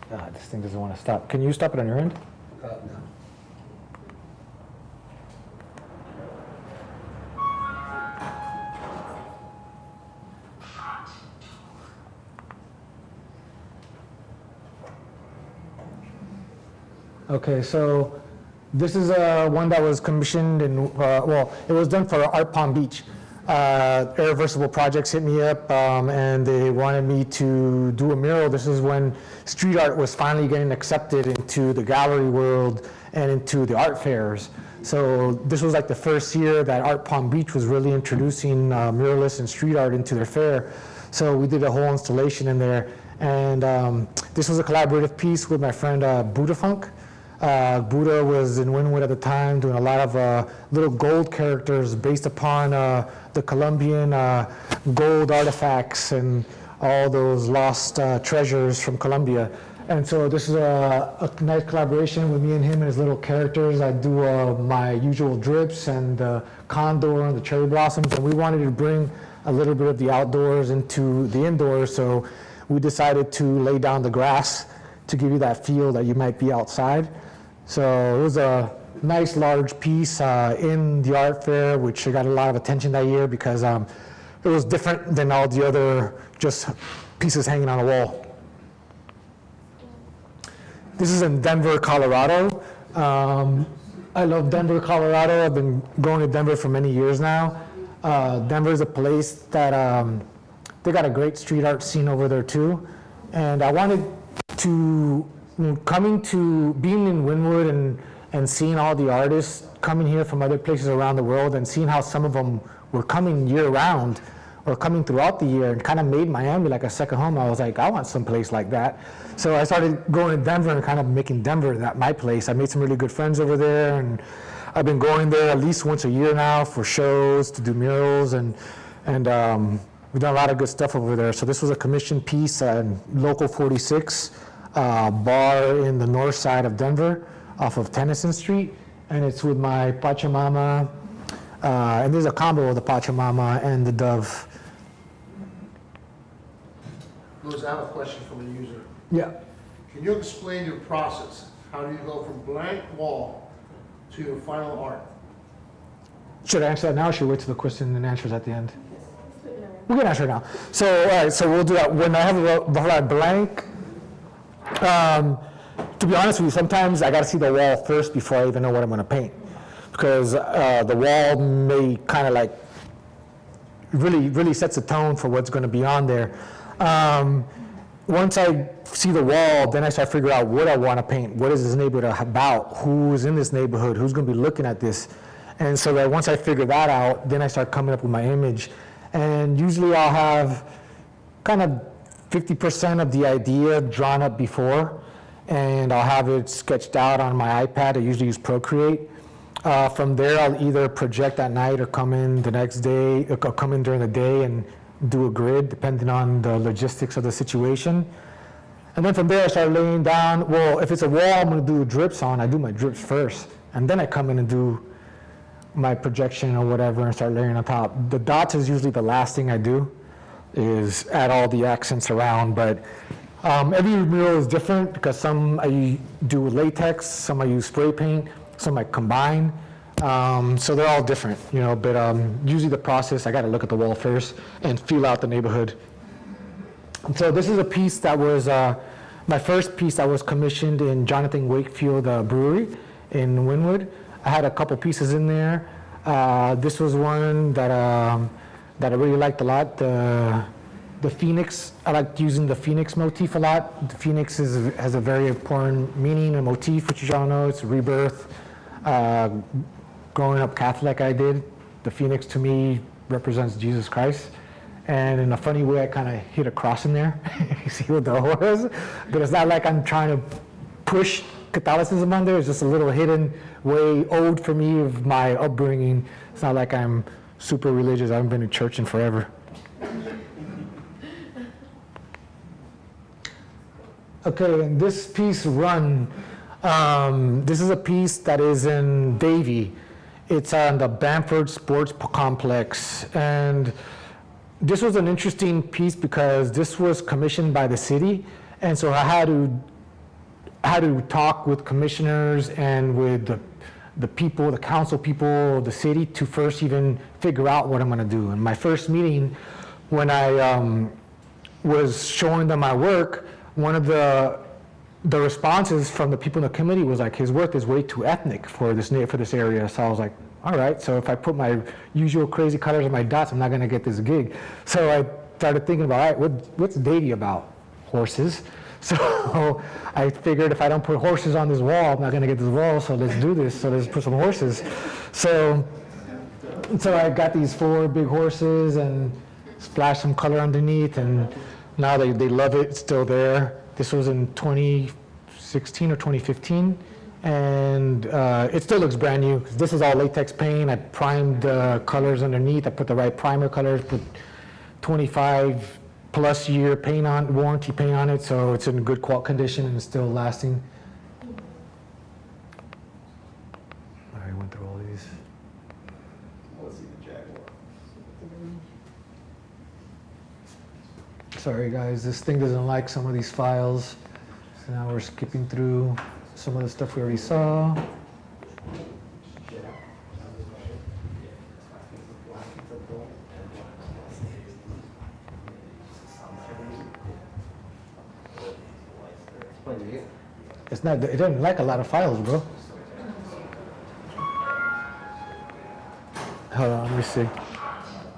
God, this thing doesn't want to stop. Can you stop it on your end? No. Okay, so this is one that was commissioned and it was done for Art Palm Beach. Irreversible Projects hit me up and they wanted me to do a mural. This is when street art was finally getting accepted into the gallery world and into the art fairs. So this was like the first year that Art Palm Beach was really introducing muralists and street art into their fair. So we did a whole installation in there. And this was a collaborative piece with my friend Buddha Funk. Buddha was in Wynwood at the time doing a lot of little gold characters based upon the Colombian gold artifacts and all those lost treasures from Colombia. And so this is a nice collaboration with me and him and his little characters. I do my usual drips and the condor and the cherry blossoms, and we wanted to bring a little bit of the outdoors into the indoors, so we decided to lay down the grass to give you that feel that you might be outside. So it was a nice large piece in the art fair, which got a lot of attention that year because it was different than all the other just pieces hanging on a wall. This is in Denver, Colorado. I love Denver, Colorado. I've been going to Denver for many years now. Denver is a place that they got a great street art scene over there too. And I wanted to, being in Wynwood and seeing all the artists coming here from other places around the world and seeing how some of them were coming year round or coming throughout the year and kind of made Miami like a second home. I was like, I want some place like that. So I started going to Denver and kind of making Denver my place. I made some really good friends over there, and I've been going there at least once a year now for shows, to do murals, and we've done a lot of good stuff over there. So this was a commissioned piece on Local 46, bar in the north side of Denver off of Tennyson Street, and it's with my Pachamama, and there's a combo of the Pachamama and the dove. Luis, I have a question from a user. Yeah. Can you explain your process? How do you go from blank wall to your final art? Should I answer that now, or should we wait till the question and answers at the end? We can answer it now. So, all right, so we'll do that. When I have a blank, to be honest with you, sometimes I got to see the wall first before I even know what I'm going to paint, because the wall may kind of like really sets the tone for what's going to be on there. Once I see the wall, then I start figuring out what I want to paint. What is this neighborhood about? Who's in this neighborhood? Who's going to be looking at this? And so that once I figure that out, then I start coming up with my image. And usually I'll have kind of 50% of the idea drawn up before, and I'll have it sketched out on my iPad. I usually use Procreate. From there, I'll either project at night or come in the next day, or come in during the day and do a grid, depending on the logistics of the situation. And then from there, I start laying down, well, if it's a wall I'm gonna do drips on, I do my drips first. And then I come in and do my projection or whatever and start layering on top. The dots is usually the last thing I do, is add all the accents around. But every mural is different, because some I do with latex, some I use spray paint, some I combine. So they're all different, you know, but usually the process, I gotta look at the wall first and feel out the neighborhood. And so this is a piece that was my first piece that was commissioned in Jonathan Wakefield Brewery in Wynwood. I had a couple pieces in there. This was one that I really liked a lot. The phoenix, I like using the phoenix motif a lot. The phoenix has a very important meaning and motif, which you all know. It's rebirth. Growing up Catholic, I did. The phoenix to me represents Jesus Christ. And in a funny way, I kind of hit a cross in there. You see what the O is? But it's not like I'm trying to push Catholicism on there. It's just a little hidden way, ode for me of my upbringing. It's not like I'm super religious. I haven't been to church in forever. Okay, and this piece, Run, this is a piece that is in Davie. It's on the Bamford Sports Complex. And this was an interesting piece because this was commissioned by the city. And so I had to talk with commissioners and with the people, the council people, the city, to first even figure out what I'm gonna do. In my first meeting, when I was showing them my work, one of the responses from the people in the committee was like, his work is way too ethnic for this area. So I was like, all right, so if I put my usual crazy colors on my dots, I'm not gonna get this gig. So I started thinking about, all right, what's Davie about? Horses. So I figured if I don't put horses on this wall, I'm not gonna get this wall, so let's do this. So let's put some horses. So I got these 4 big horses and splashed some color underneath, and now they love it. It's still there. This was in 2016 or 2015, and it still looks brand new. This is all latex paint. I primed the colors underneath. I put the right primer colors, put 25 plus year warranty paint on it, so it's in good condition and it's still lasting. I already went through all these. Let's see the Jaguar. Sorry guys, this thing doesn't like some of these files. So now we're skipping through some of the stuff we already saw. It doesn't like a lot of files, bro. Hold on, let me see.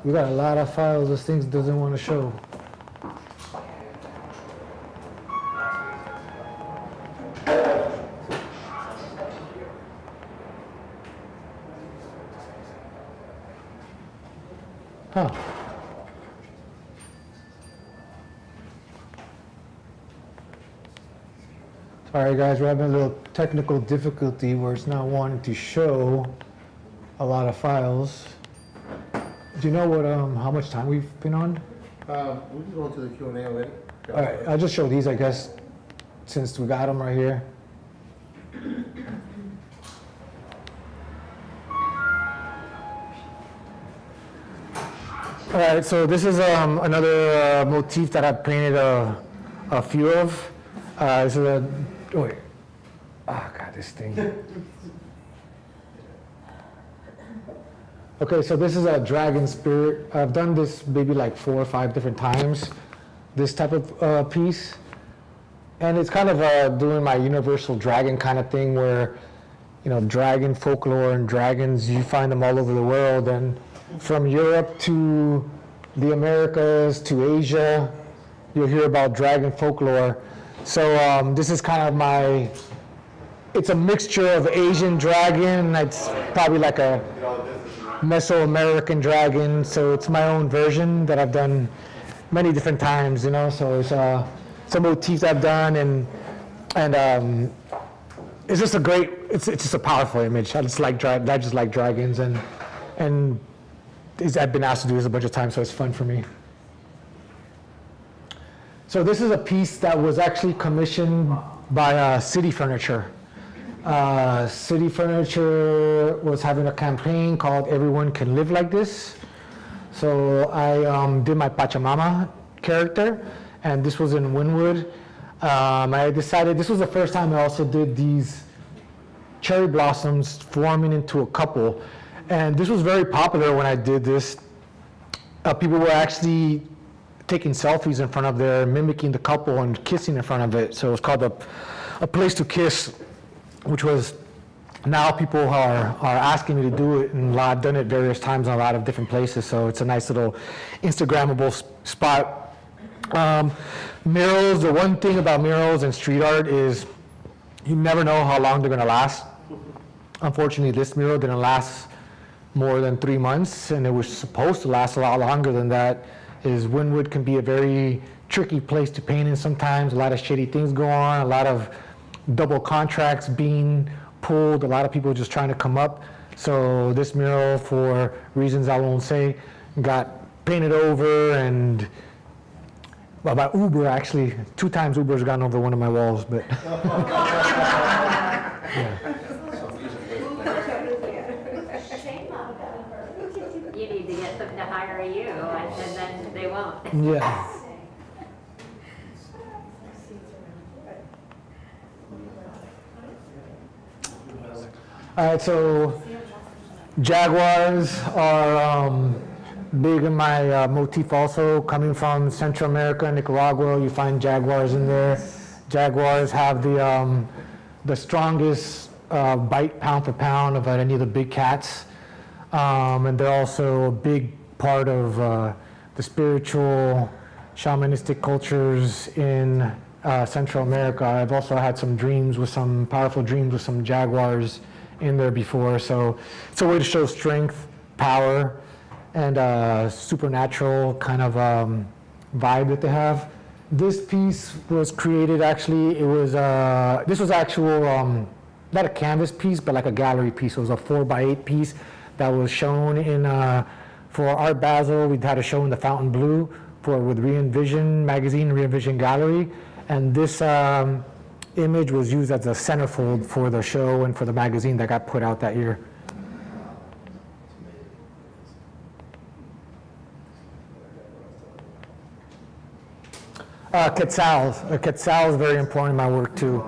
We got a lot of files this thing doesn't want to show. Sorry guys, we're having a little technical difficulty where it's not wanting to show a lot of files. Do you know what, how much time we've been on? We can go into the Q&A already. All right, I'll just show these, I guess, since we got them right here. All right, so this is another motif that I've painted a few of. This is a, oh wait, oh God, this thing. Okay, so this is a dragon spirit. I've done this maybe like 4 or 5 different times, this type of piece. And it's kind of doing my universal dragon kind of thing where, you know, dragon folklore and dragons, you find them all over the world. And from Europe to the Americas to Asia, you'll hear about dragon folklore. So this is kind of my, it's a mixture of Asian dragon. It's probably like a Mesoamerican dragon. So it's my own version that I've done many different times, you know. So it's some motifs I've done, and it's just a great, it's just a powerful image. I just like dragons, and I've been asked to do this a bunch of times, so it's fun for me. So this is a piece that was actually commissioned by City Furniture. City Furniture was having a campaign called Everyone Can Live Like This. So I did my Pachamama character, and this was in Wynwood. I decided, this was the first time I also did these cherry blossoms forming into a couple. And this was very popular when I did this. People were actually taking selfies in front of there, mimicking the couple and kissing in front of it. So it was called a place to kiss, which was, now people are asking me to do it, and I've done it various times in a lot of different places. So it's a nice little Instagrammable spot. Murals, the one thing about murals and street art is you never know how long they're gonna last. Unfortunately, this mural didn't last more than 3 months, and it was supposed to last a lot longer than that. Wynwood can be a very tricky place to paint in sometimes. A lot of shady things go on, a lot of double contracts being pulled, a lot of people just trying to come up. So this mural, for reasons I won't say, got painted over, and well, by Uber actually. 2 times Uber's gotten over one of my walls, but yeah. You need to get them to hire you, and then they won't. Yeah. All right, so jaguars are big in my motif also. Coming from Central America, Nicaragua, you find jaguars in there. Jaguars have the strongest bite pound for pound of any of the big cats. And they're also a big part of the spiritual, shamanistic cultures in Central America. I've also had some powerful dreams with some jaguars in there before. So it's a way to show strength, power, and supernatural kind of vibe that they have. This piece was created actually, this was actual, not a canvas piece, but like a gallery piece. It was a 4x8 piece that was shown in, for Art Basel. We had a show in the Fountain Blue with Re-Envision magazine, Re-Envision Gallery. And this image was used as a centerfold for the show and for the magazine that got put out that year. Quetzal. Quetzal is very important in my work too.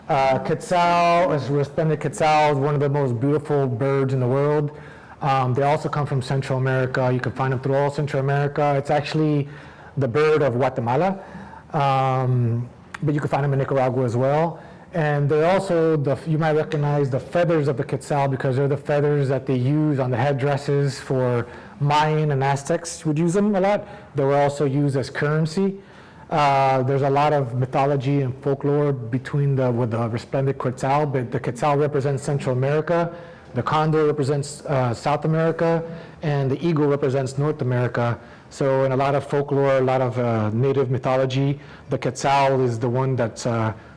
Quetzal, resplendent quetzal, is one of the most beautiful birds in the world. They also come from Central America. You can find them through all Central America. It's actually the bird of Guatemala, but you can find them in Nicaragua as well. And they're also, you might recognize the feathers of the quetzal because they're the feathers that they use on the headdresses for Mayan and Aztecs would use them a lot. They were also used as currency. There's a lot of mythology and folklore with the resplendent quetzal, but the quetzal represents Central America. The condor represents South America, and the eagle represents North America. So in a lot of folklore, a lot of native mythology, the quetzal is the one that's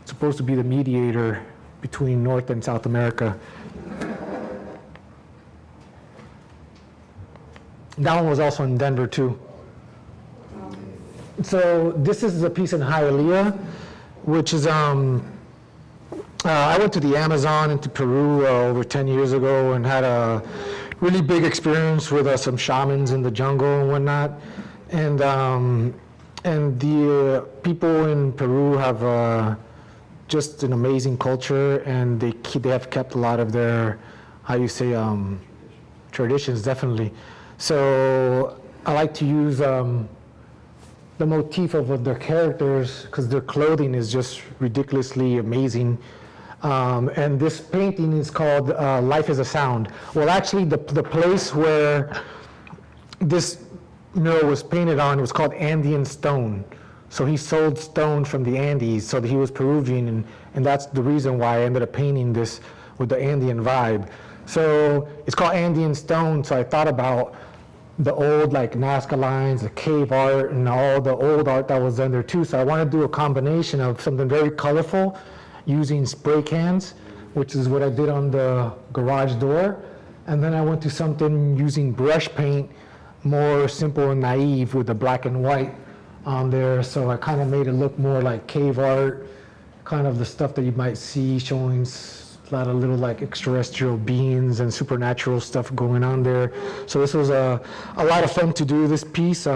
supposed to be the mediator between North and South America. That one was also in Denver too. So this is a piece in Hialeah, which is, I went to the Amazon and to Peru over 10 years ago and had a really big experience with some shamans in the jungle and whatnot. And the people in Peru have just an amazing culture, and they have kept a lot of their, how you say, traditions, definitely. So I like to use the motif of their characters, because their clothing is just ridiculously amazing. And this painting is called Life is a Sound. Well, actually, the place where this mural was painted on was called Andean stone. So he sold stone from the Andes, so that he was Peruvian, and that's the reason why I ended up painting this with the Andean vibe. So it's called Andean stone, so I thought about the old like Nazca lines, the cave art, and all the old art that was done there too. So I want to do a combination of something very colorful using spray cans, which is what I did on the garage door. And then I went to something using brush paint, more simple and naive with the black and white on there. So I kind of made it look more like cave art, kind of the stuff that you might see showing a lot of little like extraterrestrial beings and supernatural stuff going on there. So this was a lot of fun to do this piece,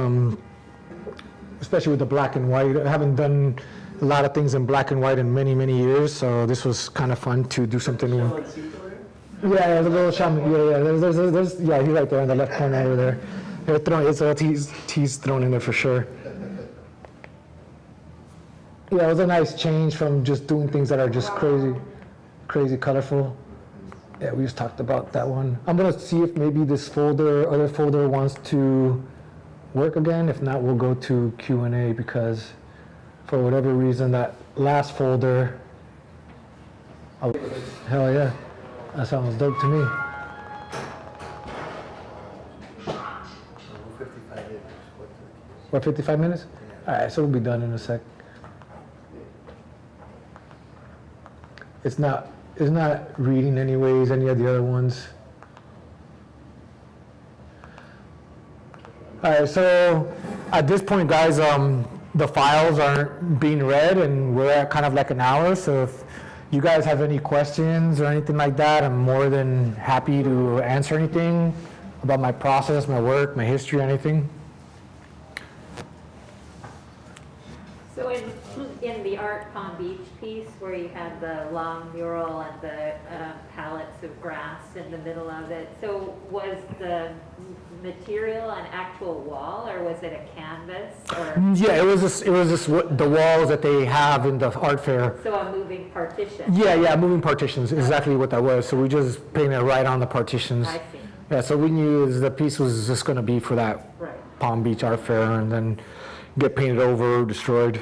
especially with the black and white. I haven't done a lot of things in black and white in many, many years, so this was kind of fun to do something. Yeah, there's a little shaman. Yeah, there's yeah, he's right there in the left corner over there. He's thrown in there for sure. Yeah, it was a nice change from just doing things that are just crazy colorful. Yeah, we just talked about that one. I'm gonna see if maybe this other folder wants to work again. If not, we'll go to Q&A, because for whatever reason, that last folder, hell yeah, that sounds dope to me. 55 minutes. What, 55 minutes? All right, so we'll be done in a sec. It's not reading anyways, any of the other ones. All right, so at this point, guys, the files aren't being read, and we're at kind of like an hour. So if you guys have any questions or anything like that, I'm more than happy to answer anything about my process, my work, my history, anything. So in the Art Palm Beach piece where you had the long mural and the pallets of grass in the middle of it, so was the material an actual wall, or was it a canvas? Or? Yeah, it was just the walls that they have in the art fair. So a moving partition? Yeah, moving partitions, exactly what that was. So we just painted it right on the partitions. I see. Yeah, so we knew the piece was just going to be for that Right. Palm Beach art fair, and then get painted over, destroyed.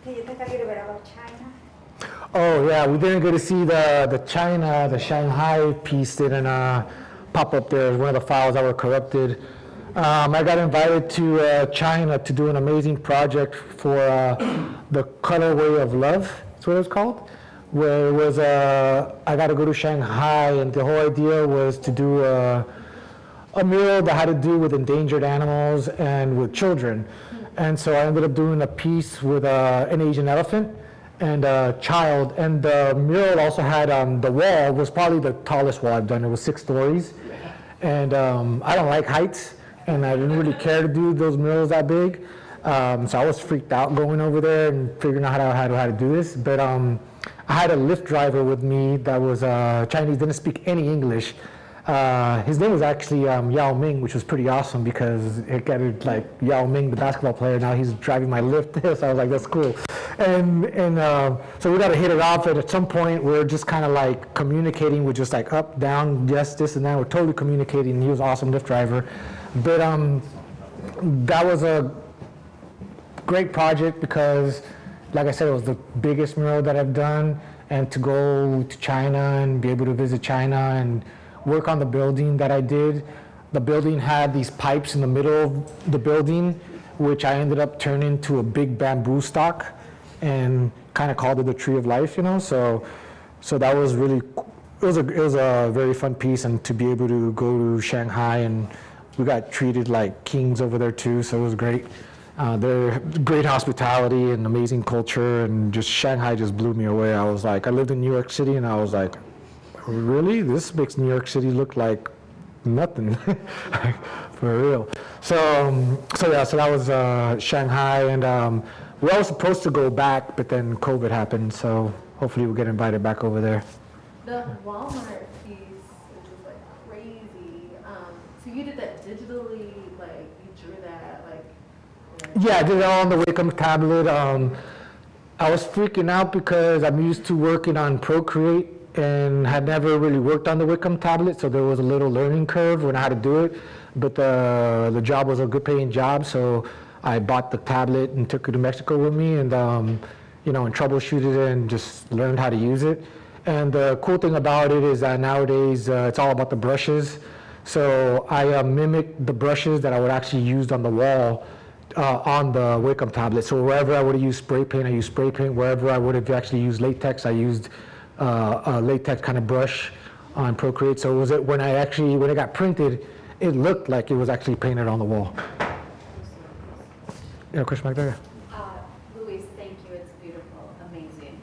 Can you talk a little bit about China? Oh yeah, we didn't get to see the China, the Shanghai piece didn't pop up there as one of the files that were corrupted. I got invited to China to do an amazing project for the Colorway of Love, that's what it was called, where it was, I got to go to Shanghai, and the whole idea was to do a mural that had to do with endangered animals and with children. And so I ended up doing a piece with an Asian elephant and a child, and the mural also had, the wall was probably the tallest wall I've done. It was 6 stories. And I don't like heights, and I didn't really care to do those murals that big. So I was freaked out going over there and figuring out how to do this. But I had a Lyft driver with me that was Chinese, didn't speak any English. His name was actually Yao Ming, which was pretty awesome, because it got it like Yao Ming, the basketball player. Now he's driving my Lyft, so I was like, that's cool. And so we got to hit it off. And at some point, we're just kind of like communicating with just like up, down, yes, this and that. We're totally communicating. He was an awesome Lyft driver. But that was a great project because, like I said, it was the biggest mural that I've done. and to go to China and be able to visit China and work on the building that I did. The building had these pipes in the middle of the building, which I ended up turning to a big bamboo stock and kind of called it the Tree of Life, you know. So that was really, it was a very fun piece, and to be able to go to Shanghai, and we got treated like kings over there too, so it was great. They're great hospitality and amazing culture, and just Shanghai just blew me away. I was like, I lived in New York City, and I was like, really? This makes New York City look like nothing, for real. So that was Shanghai, and we were supposed to go back, but then COVID happened, so hopefully we'll get invited back over there. The Walmart piece is just like crazy. So you did that digitally, like you drew that, like. Yeah, I did it all on the Wacom tablet. I was freaking out because I'm used to working on Procreate and had never really worked on the Wacom tablet, so there was a little learning curve on how to do it. But the job was a good paying job, so I bought the tablet and took it to Mexico with me, and and troubleshooted it and just learned how to use it. And the cool thing about it is that nowadays it's all about the brushes. So I mimicked the brushes that I would actually use on the wall on the Wacom tablet. So wherever I would have used spray paint, I used spray paint. Wherever I would have actually used latex, I used a latex kind of brush on Procreate. So when it got printed, it looked like it was actually painted on the wall. Yeah, question back there. Luis, thank you. It's beautiful, amazing.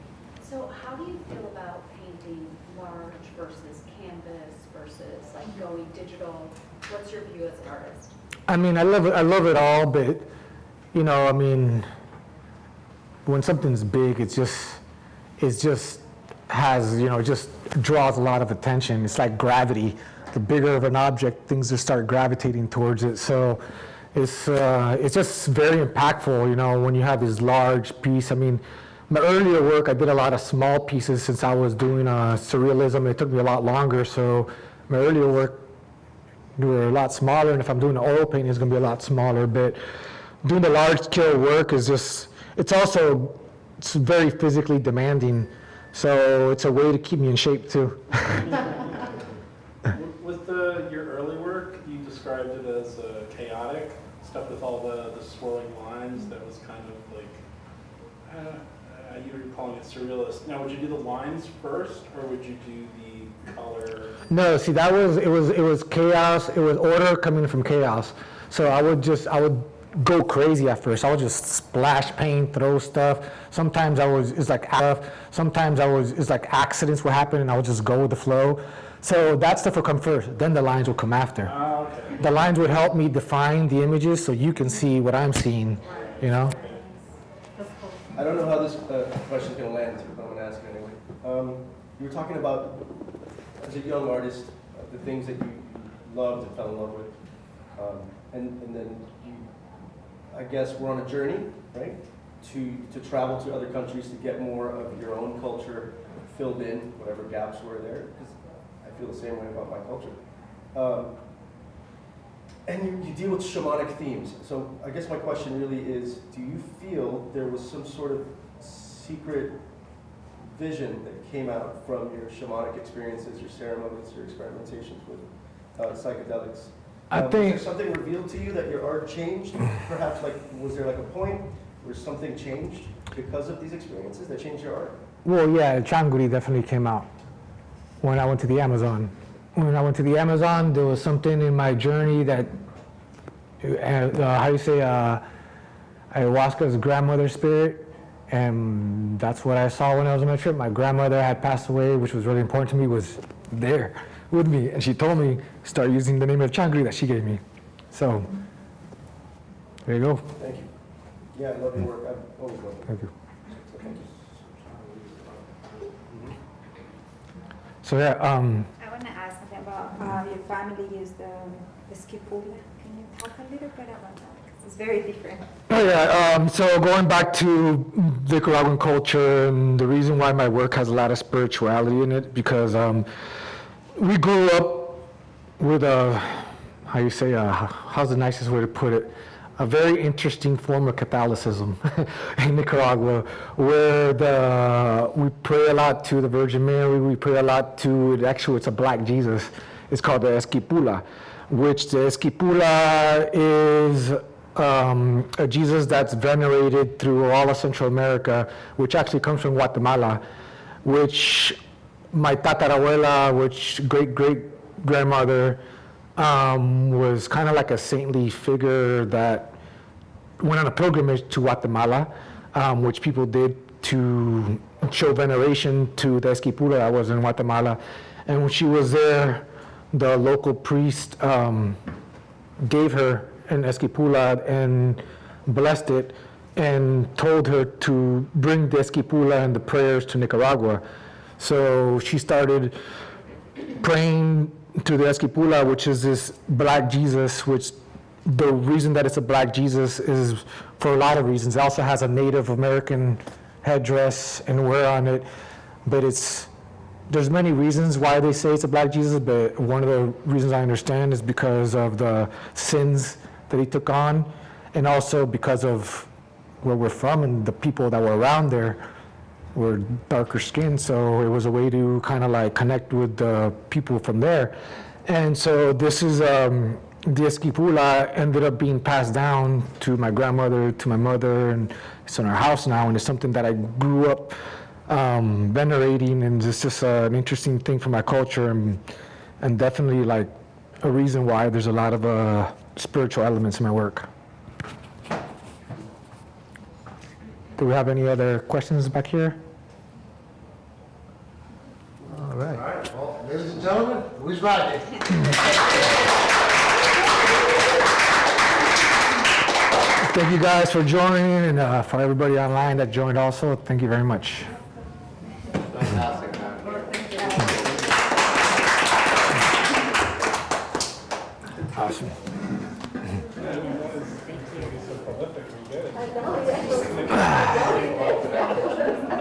So how do you feel about painting large versus canvas versus like going digital? What's your view as an artist? I mean, I love it all, but when something's big, it just has, it just draws a lot of attention. It's like gravity. The bigger of an object, things just start gravitating towards it. So it's just very impactful, when you have this large piece. I mean, my earlier work, I did a lot of small pieces since I was doing surrealism. It took me a lot longer. So my earlier work, they were a lot smaller, and if I'm doing an oil painting, it's going to be a lot smaller. But doing the large scale work is it's very physically demanding. So it's a way to keep me in shape too. With your early work, you described it as chaotic, stuff with all the swirling lines that was kind of like, you were calling it surrealist. Now, would you do the lines first, or would you do the color? No, see, it was chaos. It was order coming from chaos. So I would go crazy at first. I would just splash paint, throw stuff. Sometimes it's like accidents would happen, and I would just go with the flow. So that stuff would come first, then the lines would come after. Okay. The lines would help me define the images so you can see what I'm seeing, I don't know how this question's going to land, but I'm going to ask it anyway. You were talking about, as a young artist, the things that you loved and fell in love with. And then you, I guess, were on a journey, right? To travel to other countries to get more of your own culture filled in, whatever gaps were there. Because I feel the same way about my culture. And you deal with shamanic themes. So I guess my question really is, do you feel there was some sort of secret vision that came out from your shamanic experiences, your ceremonies, your experimentations with psychedelics? I think... Was there something revealed to you that your art changed? Perhaps, was there a point where something changed because of these experiences that changed your art? Well, yeah, Changuri definitely came out when I went to the Amazon. When I went to the Amazon, there was something in my journey that, ayahuasca's grandmother's spirit, and that's what I saw when I was on my trip. My grandmother had passed away, which was really important to me, was there with me, and she told me, start using the name of Changri that she gave me. So, there you go. Thank you. Yeah, I love your work. I've always loved it. Thank you. So thank you. So yeah, I want to ask something about your family used the esquipula. Can you talk a little bit about that? Because it's very different. Oh yeah, so going back to Nicaraguan culture, and the reason why my work has a lot of spirituality in it, because we grew up with how's the nicest way to put it? a very interesting form of Catholicism in Nicaragua, where we pray a lot to the Virgin Mary, we pray a lot to, actually it's a black Jesus, it's called the Esquipula, which the Esquipula is a Jesus that's venerated through all of Central America, which actually comes from Guatemala, which my tatarabuela, which great-great-grandmother, was kind of like a saintly figure that went on a pilgrimage to Guatemala, which people did to show veneration to the Esquipula that was in Guatemala. And when she was there, the local priest gave her an Esquipula and blessed it and told her to bring the Esquipula and the prayers to Nicaragua. So she started praying to the Esquipula, which is this black Jesus, which the reason that it's a black Jesus is for a lot of reasons. It also has a Native American headdress and wear on it, but there's many reasons why they say it's a black Jesus, but one of the reasons I understand is because of the sins that he took on, and also because of where we're from and the people that were around there were darker skinned, so it was a way to kind of like connect with the people from there. And so this is, the Esquipula ended up being passed down to my grandmother, to my mother, and it's in our house now, and it's something that I grew up venerating, and it's just an interesting thing for my culture, and definitely like a reason why there's a lot of spiritual elements in my work. Do we have any other questions back here? All right. All right, well, ladies and gentlemen, Luis Valle. Thank you guys for joining, and for everybody online that joined also, thank you very much. Fantastic, man. Awesome. I know, yeah.